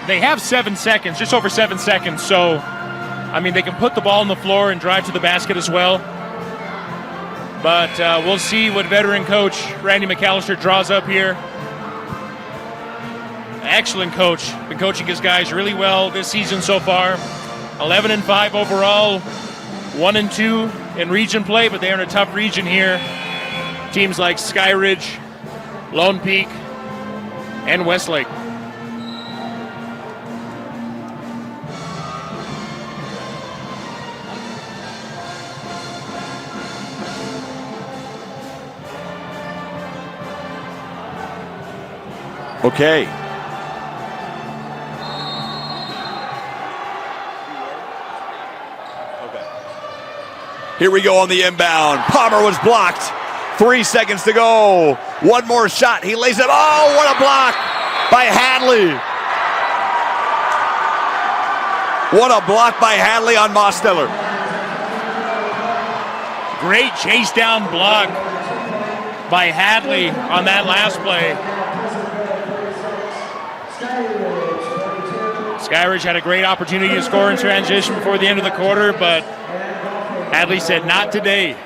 they have 7 seconds, just over 7 seconds. So, I mean, they can put the ball on the floor and drive to the basket as well. But we'll see what veteran coach Randy McAllister draws up here. Excellent coach. Been coaching his guys really well this season so far. 11-5 overall. 1-2 in region play, but they're in a tough region here. Teams like Skyridge, Lone Peak, and Westlake. Okay. Here we go on the inbound. Palmer was blocked. 3 seconds to go. One more shot. He lays it. Oh, what a block by Hadley. What a block by Hadley on Mosteller. Great chase down block by Hadley on that last play. Skyridge had a great opportunity to score in transition before the end of the quarter, but Hadley said, not today.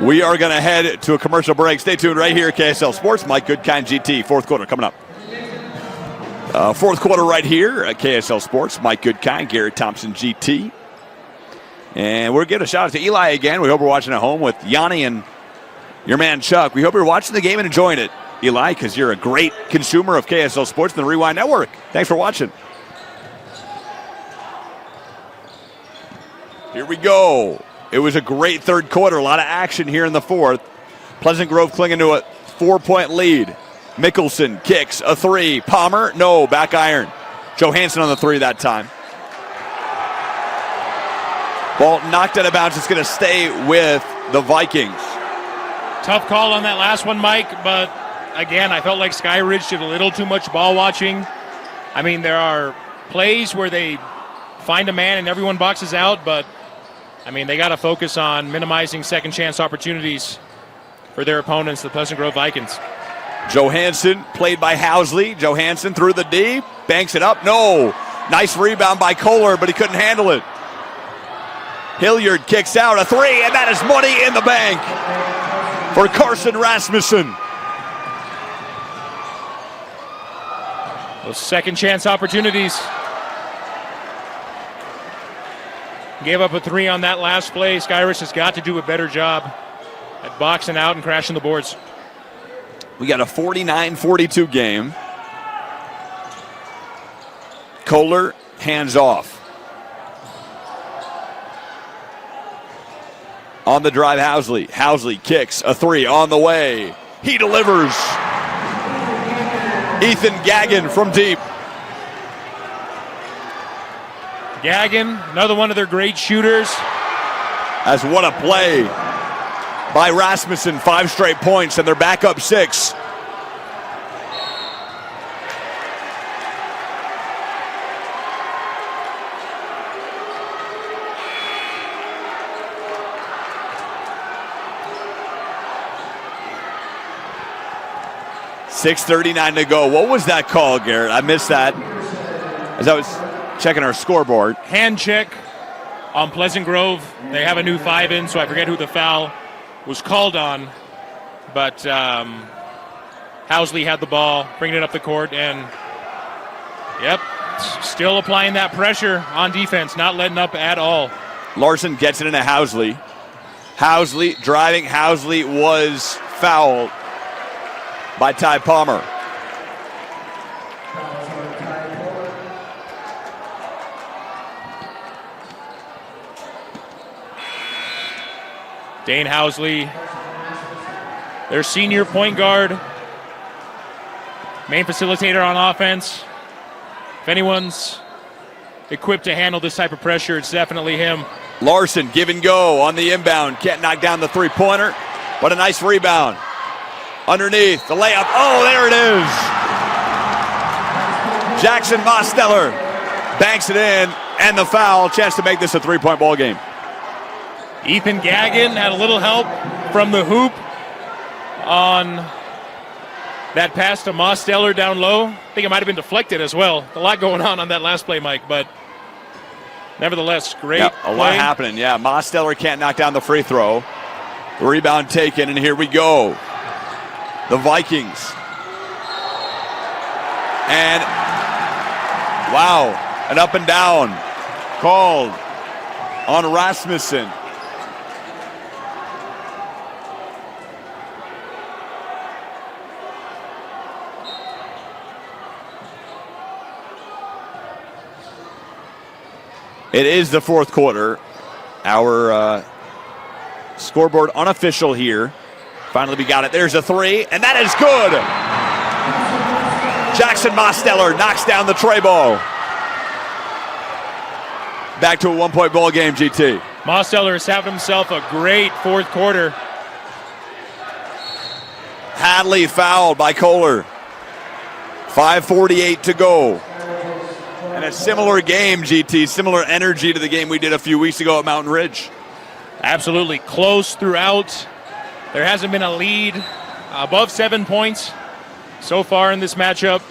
We are going to head to a commercial break. Stay tuned right here at KSL Sports. Mike Goodkind, GT. Fourth quarter coming up. Fourth quarter right here at KSL Sports. Mike Goodkind, Garrett Thompson, GT. And we're giving a shout out to Eli again. We hope you're watching at home with Yanni and your man Chuck. We hope you're watching the game and enjoying it, Eli, because you're a great consumer of KSL Sports and the Rewind Network. Thanks for watching. Here we go. It was a great third quarter. A lot of action here in the fourth. Pleasant Grove clinging to a 4-point lead. Mickelson kicks a three. Palmer, no, back iron. Johansson on the three that time. Ball knocked out of bounds. It's going to stay with the Vikings. Tough call on that last one, Mike, but again, I felt like Skyridge did a little too much ball watching. I mean, there are plays where they find a man and everyone boxes out, but I mean, they got to focus on minimizing second chance opportunities for their opponents, the Pleasant Grove Vikings. Johansson played by Housley. Johansson through the D, banks it up. No, nice rebound by Kohler, but he couldn't handle it. Hilliard kicks out a three, and that is money in the bank for Carson Rasmussen. Those second chance opportunities. Gave up a three on that last play. Skyridge has got to do a better job at boxing out and crashing the boards. We got a 49-42 game. Kohler hands off. On the drive, Housley. Housley kicks a three on the way. He delivers. Ethan Gagnon from deep. Gagnon, another one of their great shooters. As what a play by Rasmussen. 5 straight points, and they're back up 6. .6:39 to go. What was that call, Garrett? I missed that as I was checking our scoreboard. Hand check on Pleasant Grove. They have a new 5 in, so I forget who the foul was called on. But Housley had the ball, bringing it up the court, and yep, still applying that pressure on defense, not letting up at all. Larson gets it into Housley. Housley driving. Housley was fouled by Ty Palmer. Dane Housley, their senior point guard, main facilitator on offense. If anyone's equipped to handle this type of pressure, it's definitely him. Larson, give and go on the inbound. Can't knock down the three-pointer, but a nice rebound. Underneath, the layup. Oh, there it is. Jackson Mosteller banks it in, and the foul. Chance to make this a 3-point ball game. Ethan Gagnon had a little help from the hoop on that pass to Mosteller down low. I think it might have been deflected as well. A lot going on that last play, Mike, but nevertheless, great Yep, a lot play. happening. Yeah, Mosteller can't knock down the free throw. The rebound taken, and here we go. The Vikings. And, wow, an up and down called on Rasmussen. It is the fourth quarter. Our scoreboard unofficial here. Finally, we got it. There's a three, and that is good. Jackson Mosteller knocks down the tray ball. Back to a 1-point ball game, GT. Mosteller has having himself a great fourth quarter. Hadley fouled by Kohler. 5:48 to go. And a similar game, GT, similar energy to the game we did a few weeks ago at Mountain Ridge. Absolutely close throughout. There hasn't been a lead above 7 points so far in this matchup.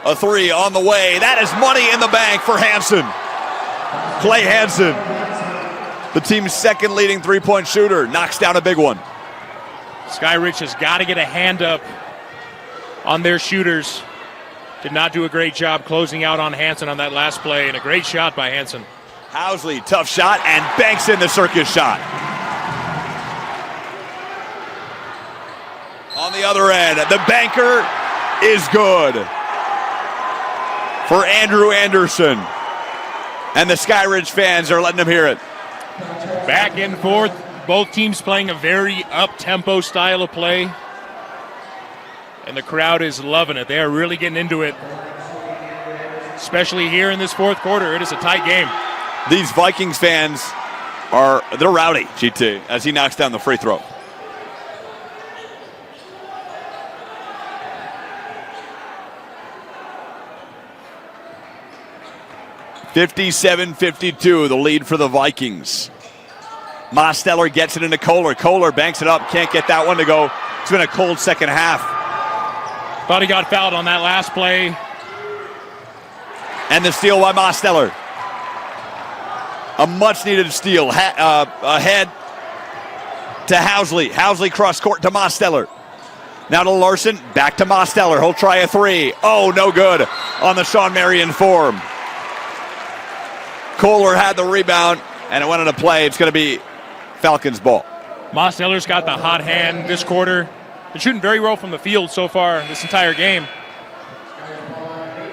A three on the way. That is money in the bank for Hansen. Clay Hansen, the team's second leading three-point shooter, knocks down a big one. Skyridge has got to get a hand up on their shooters. Did not do a great job closing out on Hansen on that last play, and a great shot by Hansen. Housley, tough shot, and banks in the circus shot. On the other end, the banker is good for Andrew Anderson. And the Skyridge fans are letting him hear it. Back and forth, both teams playing a very up-tempo style of play. And the crowd is loving it. They are really getting into it. Especially here in this fourth quarter. It is a tight game. These Vikings fans they're rowdy, GT, as he knocks down the free throw. (57-52), the lead for the Vikings. Mosteller gets it into Kohler. Kohler banks it up, can't get that one to go. It's been a cold second half. Thought he got fouled on that last play. And the steal by Mosteller. A much-needed steal. Ahead to Housley. Housley cross court to Mosteller. Now to Larson, back to Mosteller. He'll try a three. Oh, no good on the Sean Marion form. Kohler had the rebound, and it went into play. It's going to be Falcons ball. Mosteller's got the hot hand this quarter. They're shooting very well from the field so far this entire game.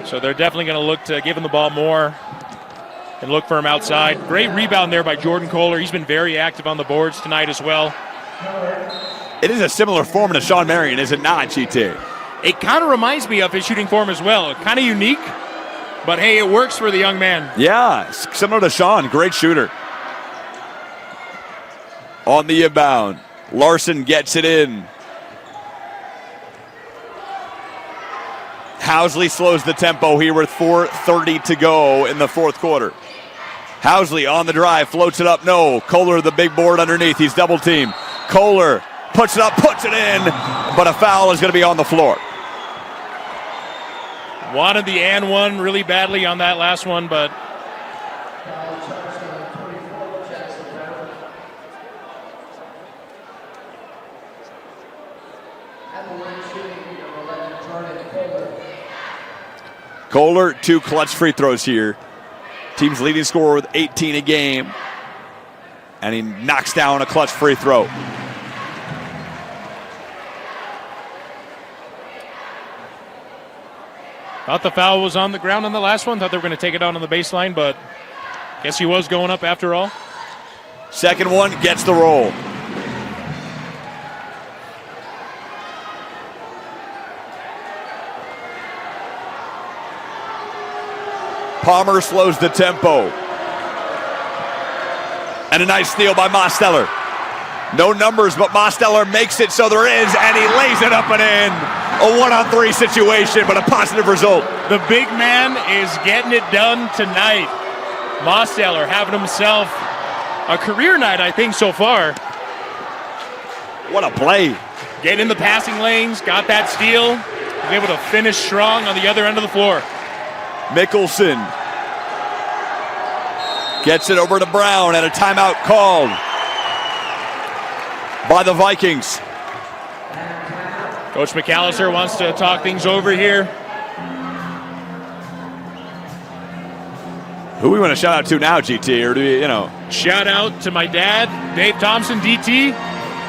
So they're definitely going to look to give him the ball more and look for him outside. Great rebound there by Jordan Kohler. He's been very active on the boards tonight as well. It is a similar form to Sean Marion, is it not, GT? It kind of reminds me of his shooting form as well. Kind of unique, but hey, it works for the young man. Yeah, similar to Sean, great shooter. On the inbound, Larson gets it in. Housley slows the tempo here with 4:30 to go in the fourth quarter. Housley on the drive, floats it up, no. Kohler, the big board underneath, he's double teamed. Kohler puts it up, puts it in, but a foul is going to be on the floor. Wanted the and one really badly on that last one, but Kohler, 2 clutch free throws here. Team's leading scorer with 18 a game. And he knocks down a clutch free throw. thought the foul was on the ground on the last one. Thought they were going to take it out on the baseline, but guess he was going up after all. Second one gets the roll. Palmer slows the tempo. And a nice steal by Mosteller. No numbers, but Mosteller makes it so there is, and he lays it up and in. A 1-on-3 situation, but a positive result. The big man is getting it done tonight. Mosteller having himself a career night, I think, so far. What a play. Getting in the passing lanes, got that steal, was able to finish strong on the other end of the floor. Mickelson gets it over to Brown, and a timeout called by the Vikings. Coach McAllister wants to talk things over here. Who we want to shout out to now, GT, or do we, Shout out to my dad, Dave Thompson, DT,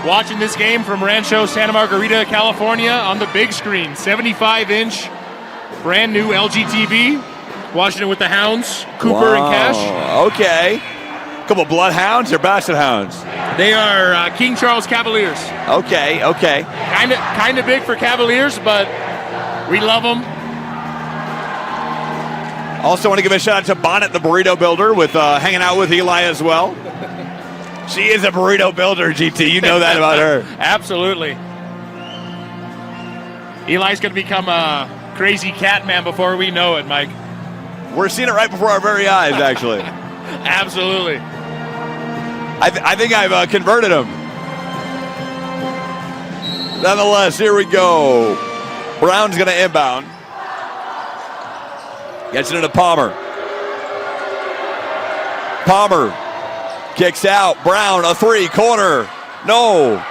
watching this game from Rancho Santa Margarita, California on the big screen. 75-inch, brand new LG TV. Watching it with the Hounds, Cooper and Cash. Okay. Couple bloodhounds or basset hounds? They are King Charles Cavaliers. Okay. Kind of big for Cavaliers, but we love them. Also want to give a shout out to Bonnet, the burrito builder, with hanging out with Eli as well. She is a burrito builder, GT. You know that about her. Absolutely. Eli's going to become a crazy cat man before we know it, Mike. We're seeing it right before our very eyes, actually. Absolutely. I think I've converted him. Nonetheless, here we go. Brown's going to inbound. Gets it into Palmer. Palmer kicks out. Brown, a three, corner. No.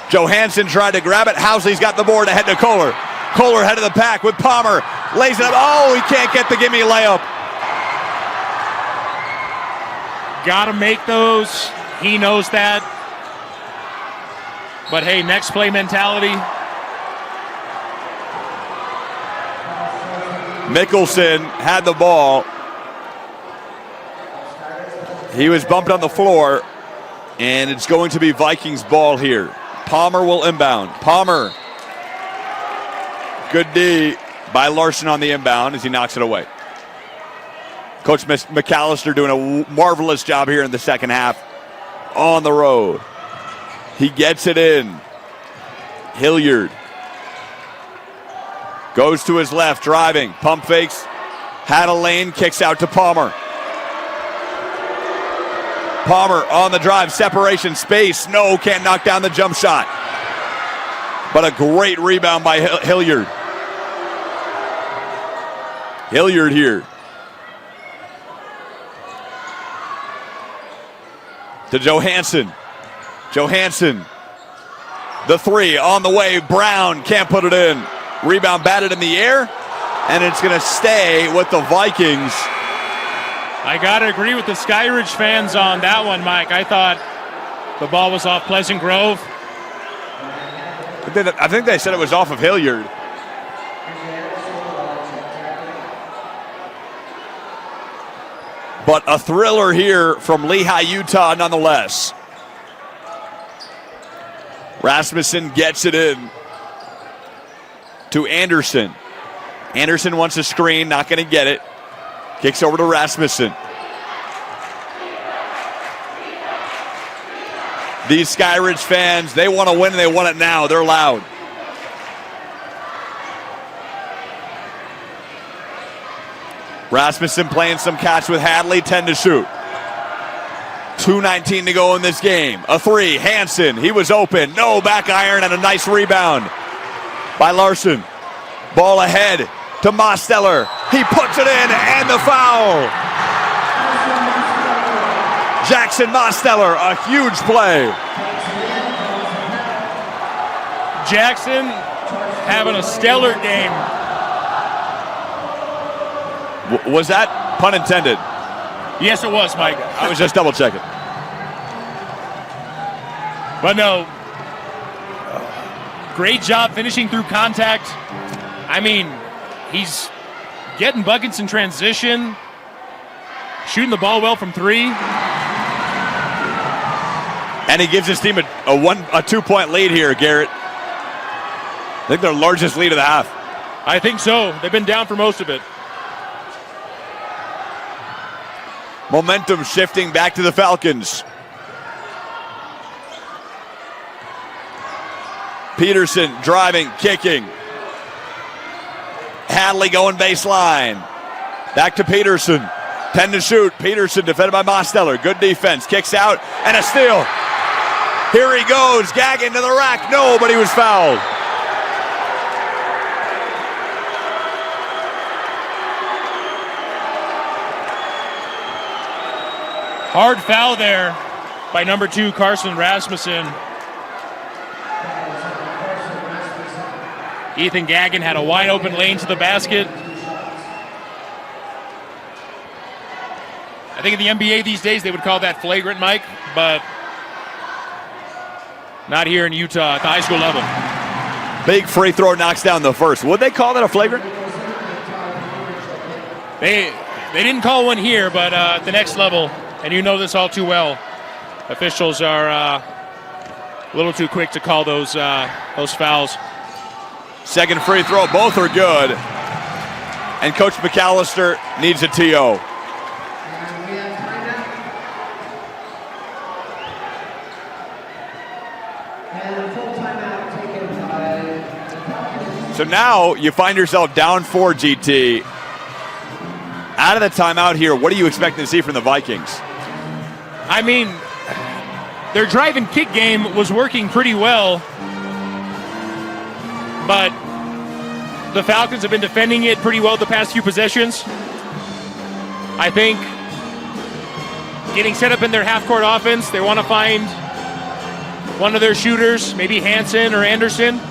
Johansson tried to grab it. Housley's got the board ahead to Kohler. Kohler head of the pack with Palmer. Lays it up. Oh, he can't get the gimme layup. Got to make those. He knows that. But hey, next play mentality. Mickelson had the ball. He was bumped on the floor, and it's going to be Vikings ball here. Palmer will inbound. Palmer. Good D by Larson on the inbound as he knocks it away. Coach McAllister doing a marvelous job here in the second half on the road. He gets it in. Hilliard goes to his left, driving. Pump fakes. Had a lane, kicks out to Palmer. Palmer on the drive, separation, space. No, can't knock down the jump shot. But a great rebound by Hilliard. Hilliard here. To Johansson. Johansson. The three on the way. Brown can't put it in. Rebound batted in the air, and it's going to stay with the Vikings. I got to agree with the Skyridge fans on that one, Mike. I thought the ball was off Pleasant Grove. I think they said it was off of Hilliard. But a thriller here from Lehigh, Utah, nonetheless. Rasmussen gets it in to Anderson. Anderson wants a screen, not going to get it. Kicks over to Rasmussen. These Skyridge fans, they want to win and they want it now. They're loud. Rasmussen playing some catch with Hadley, 10 to shoot. 2:19 to go in this game. A three, Hansen, he was open. No, back iron and a nice rebound by Larson. Ball ahead to Mosteller. He puts it in and the foul. Jackson Mosteller, a huge play. Jackson having a stellar game. Was that pun intended? Yes, it was, Mike. I was just double checking. But no, great job finishing through contact. I mean, he's getting buckets in transition, shooting the ball well from three. And he gives his team a 2-point lead here, Garrett. I think their largest lead of the half. I think so. They've been down for most of it. Momentum shifting back to the Falcons. Peterson driving, kicking. Hadley going baseline. Back to Peterson. 10 to shoot. Peterson defended by Mosteller. Good defense. Kicks out and a steal. Here he goes. Gagging to the rack. No, but he was fouled. Hard foul there by number 2, Carson Rasmussen. Ethan Gagnon had a wide open lane to the basket. I think in the NBA these days they would call that flagrant, Mike, but not here in Utah at the high school level. Big free throw knocks down the first. Would they call that a flagrant? They didn't call one here, but at the next level, and you know this all too well, officials are a little too quick to call those fouls. Second free throw, both are good. and Coach McAllister needs a TO. And we have timeout. And a full timeout taken by the Falcons. So now you find yourself down 4, GT. Out of the timeout here, what are you expecting to see from the Vikings? I mean, their drive and kick game was working pretty well, but the Falcons have been defending it pretty well the past few possessions. I think getting set up in their half-court offense, they want to find one of their shooters, maybe Hansen or Anderson.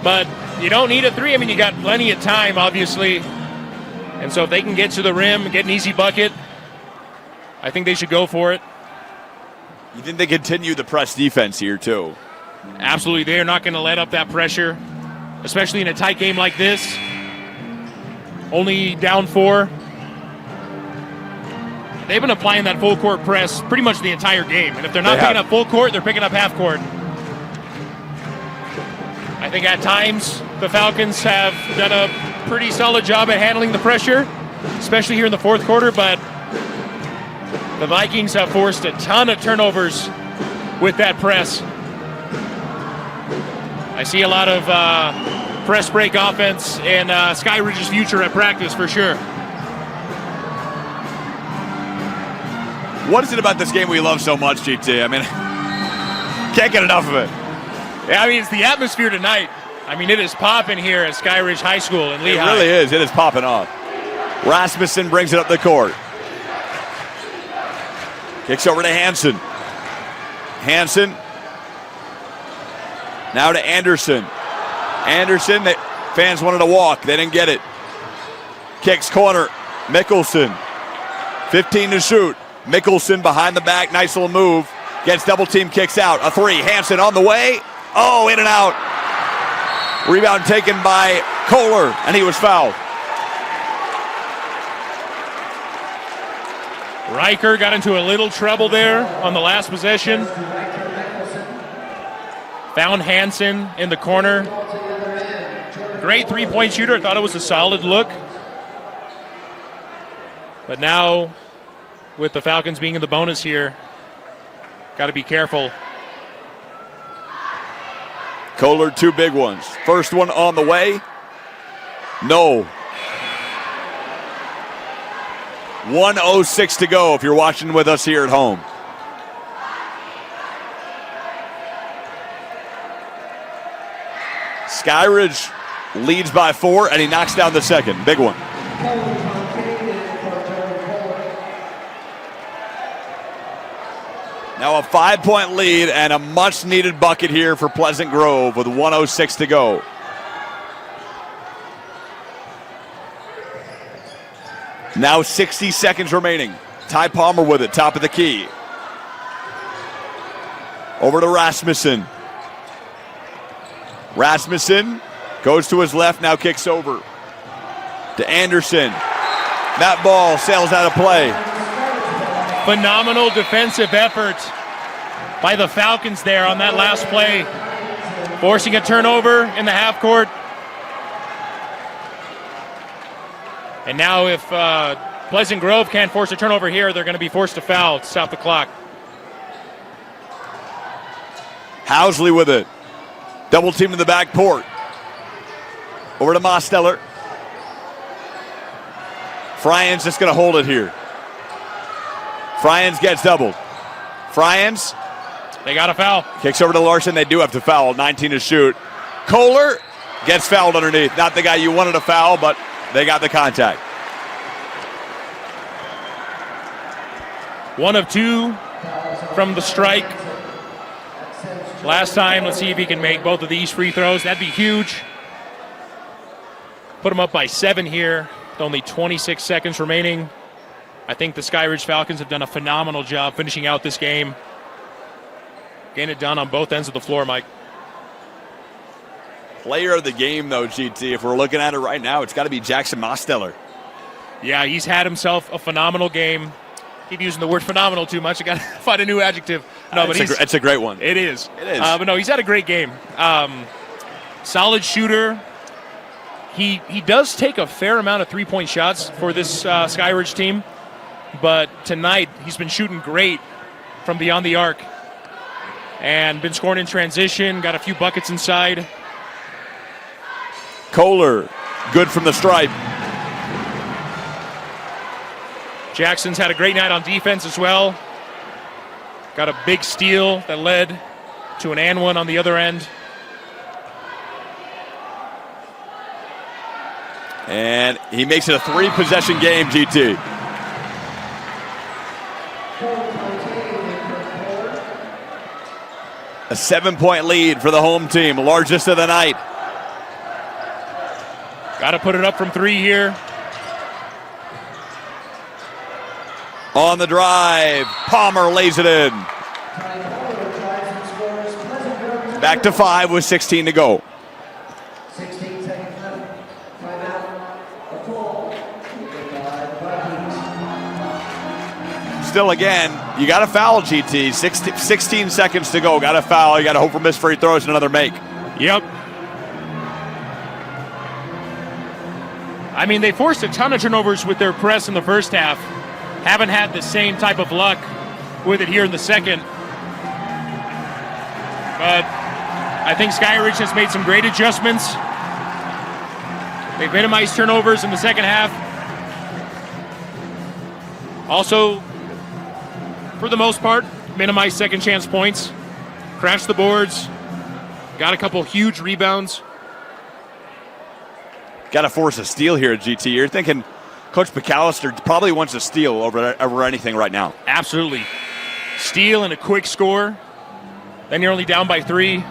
But you don't need a three. I mean, you got plenty of time, obviously. And so if they can get to the rim and get an easy bucket, I think they should go for it. You think they continue the press defense here, too? Absolutely. They are not going to let up that pressure, especially in a tight game like this. Only down 4. They've been applying that full court press pretty much the entire game. And if they're not picking up full court, they're picking up half court. I think at times the Falcons have done a pretty solid job at handling the pressure, especially here in the fourth quarter, but the Vikings have forced a ton of turnovers with that press. I see a lot of press break offense in Skyridge's future at practice for sure. What is it about this game we love so much, GT? I mean, can't get enough of it. Yeah, I mean, it's the atmosphere tonight. I mean, it is popping here at Skyridge High School in Lehigh. It really is. It is popping off. Rasmussen brings it up the court. Kicks over to Hansen. Hansen. Now to Anderson. Anderson, the fans wanted to walk. They didn't get it. Kicks corner. Mickelson. 15 to shoot. Mickelson behind the back. Nice little move. Gets double team, kicks out. A 3. Hansen on the way. Oh, in and out. Rebound taken by Kohler, and he was fouled. Riker got into a little trouble there on the last possession. Found Hansen in the corner. Great three-point shooter. I thought it was a solid look. But now, with the Falcons being in the bonus here, got to be careful. Kohler, 2 big ones. First one on the way. No. 1:06 to go if you're watching with us here at home. Skyridge leads by 4, and he knocks down the second. Big one. Now a 5-point lead and a much-needed bucket here for Pleasant Grove with 1:06 to go. Now 60 seconds remaining. Ty Palmer with it, top of the key. Over to Rasmussen. Rasmussen goes to his left, now kicks over to Anderson. That ball sails out of play. Phenomenal defensive effort by the Falcons there on that last play, forcing a turnover in the half court. And now if Pleasant Grove can't force a turnover here, they're going to be forced to foul to stop the clock. Housley with it. Double team in the back court. Over to Mosteller. Fryans just going to hold it here. Fryans gets doubled. Fryans. They got a foul. Kicks over to Larson. They do have to foul. 19 to shoot. Kohler gets fouled underneath. Not the guy you wanted to foul, but they got the contact. 1 of 2 from the strike. Last time, let's see if he can make both of these free throws. That'd be huge. Put him up by 7 here with only 26 seconds remaining. I think the Skyridge Falcons have done a phenomenal job finishing out this game. Getting it done on both ends of the floor, Mike. Player of the game, though, GT, if we're looking at it right now, it's got to be Jackson Mosteller. Yeah, he's had himself a phenomenal game. Keep using the word phenomenal too much. I got to find a new adjective. No, but it's a great one. It is. It is. But no, he's had a great game. Solid shooter. He does take a fair amount of three-point shots for this Skyridge team, but tonight he's been shooting great from beyond the arc and been scoring in transition, got a few buckets inside. Kohler, good from the stripe. Jackson's had a great night on defense as well. Got a big steal that led to an and one on the other end. And he makes it a 3-possession game, GT. A 7-point lead for the home team, largest of the night. Got to put it up from 3 here. On the drive, Palmer lays it in. Back to 5 with 16 to go. 16 seconds left. Timeout. A call. Vikings. Still, again, you got to foul, GT. 16 seconds to go. Got to foul. You got to hope for missed free throws and another make. Yep. I mean, they forced a ton of turnovers with their press in the first half. Haven't had the same type of luck with it here in the second. But I think Skyridge has made some great adjustments. They've minimized turnovers in the second half. Also, for the most part, minimized second chance points. Crashed the boards. Got a couple huge rebounds. Got to force a steal here at GT. You're thinking Coach McAllister probably wants a steal over anything right now. Absolutely. Steal and a quick score. Then you're only down by 3.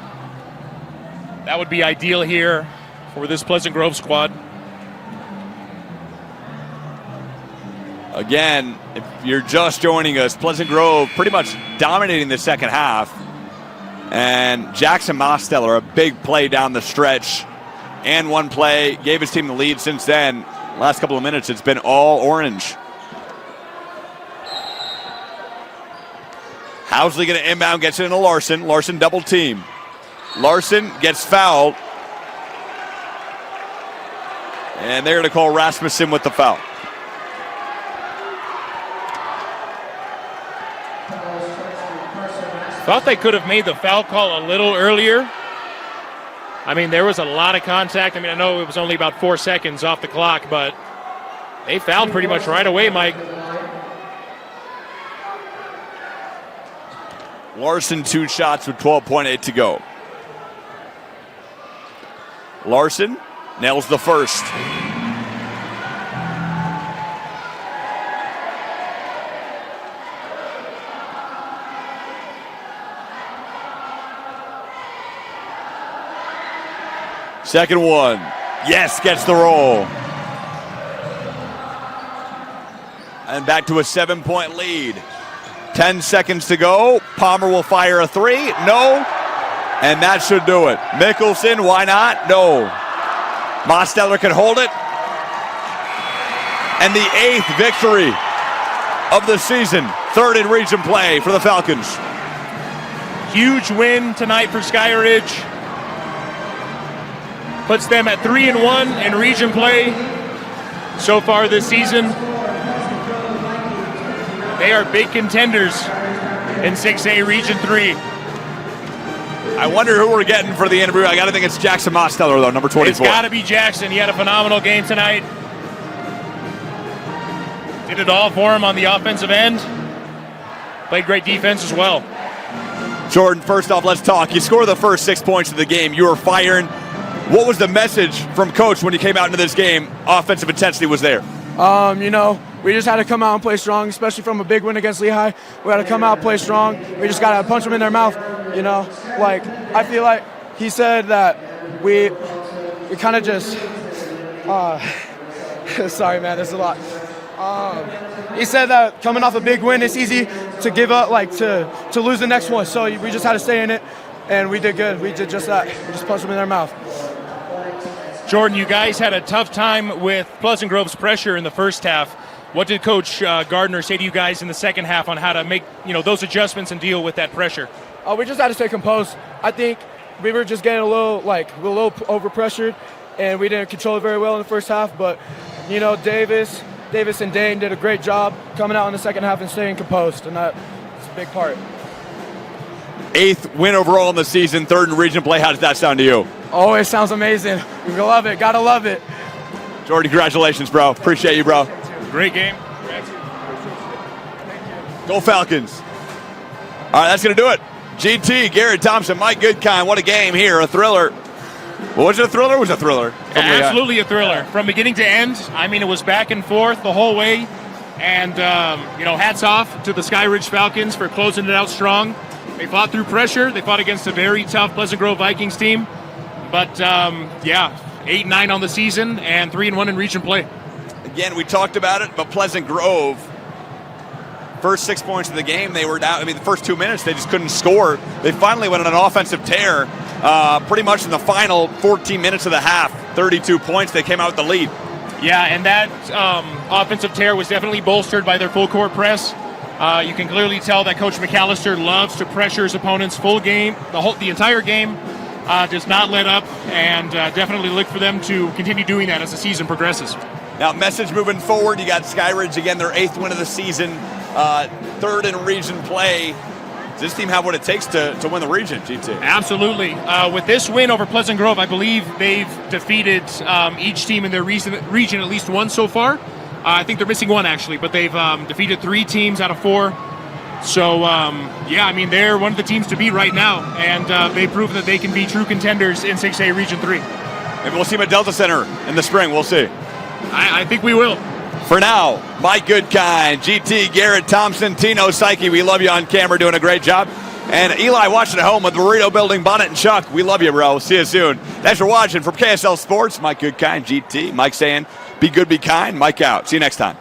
That would be ideal here for this Pleasant Grove squad. Again, if you're just joining us, Pleasant Grove pretty much dominating the second half. And Jackson Mosteller, a big play down the stretch. And one play, gave his team the lead since then. Last couple of minutes, it's been all orange. Housley going to inbound, gets it into Larson. Larson double team. Larson gets fouled. And they're going to call Rasmussen with the foul. Thought they could have made the foul call a little earlier. I mean, there was a lot of contact. I mean, I know it was only about 4 seconds off the clock, but they fouled pretty much right away, Mike. Larson 2 shots with 12.8 to go. Larson nails the first. Second one. Yes, gets the roll. And back to a 7-point lead. 10 seconds to go. Palmer will fire a 3. No. And that should do it. Mickelson, why not? No. Mosteller can hold it. And the 8th victory of the season. 3rd in region play for the Falcons. Huge win tonight for Skyridge. Puts them at 3-1 in region play so far this season. They are big contenders in 6A Region 3. I wonder who we're getting for the interview. I got to think it's Jackson Mosteller, though, number 24. It's got to be Jackson. He had a phenomenal game tonight. Did it all for him on the offensive end. Played great defense as well. Jordan, first off, let's talk. You scored the first 6 points of the game. You were firing. What was the message from Coach when you came out into this game? Offensive intensity was there. We just had to come out and play strong, especially from a big win against Lehigh. We had to come out and play strong. We just got to punch them in their mouth, I feel like he said that we kind of just sorry, man, there's a lot. He said that coming off a big win, it's easy to give up, to lose the next one. So we just had to stay in it, and we did good. We did just that. We just punched them in their mouth. Jordan, you guys had a tough time with Pleasant Grove's pressure in the first half. What did Coach Gardner say to you guys in the second half on how to make those adjustments and deal with that pressure? We just had to stay composed. I think we were just getting a little overpressured, and we didn't control it very well in the first half. But, you know, Davis and Dane did a great job coming out in the second half and staying composed, and that's a big part. 8th win overall in the season, 3rd in region play. How does that sound to you? Oh, it sounds amazing. We love it. Gotta love it. Jordy, congratulations, bro. Appreciate you, bro. Great game. Go Falcons. All right, that's going to do it. GT, Garrett Thompson, Mike Goodkind. What a game here. A thriller. Was it a thriller? It was a thriller. Absolutely a thriller. From beginning to end, I mean, it was back and forth the whole way. And, you know, hats off to the Skyridge Falcons for closing it out strong. They fought through pressure. They fought against a very tough Pleasant Grove Vikings team. But, yeah, 8-9 on the season and 3-1 in region play. Again, we talked about it, but Pleasant Grove, first 6 points of the game, they were down. I mean, the first 2 minutes, they just couldn't score. They finally went on an offensive tear pretty much in the final 14 minutes of the half. 32 points, they came out with the lead. Yeah, and that offensive tear was definitely bolstered by their full court press. You can clearly tell that Coach McAllister loves to pressure his opponents full game, the entire game. Does not let up, and definitely look for them to continue doing that as the season progresses. Now, message moving forward, you got Skyridge again, their 8th win of the season, 3rd in region play. Does this team have what it takes to win the region, GT? Absolutely. With this win over Pleasant Grove, I believe they've defeated each team in their region at least once so far. I think they're missing one, actually, but they've defeated 3 teams out of 4. So, yeah, I mean, they're one of the teams to beat right now, and they've proven that they can be true contenders in 6A Region 3. Maybe we'll see them at Delta Center in the spring. We'll see. I think we will. For now, Mike Goodkind, GT, Garrett Thompson, Tino Psyche, we love you on camera, doing a great job. And Eli watching at home with Burrito Building, Bonnet and Chuck, we love you, bro. See you soon. Thanks for watching. From KSL Sports, Mike Goodkind, GT. Mike saying, be good, be kind. Mike out. See you next time.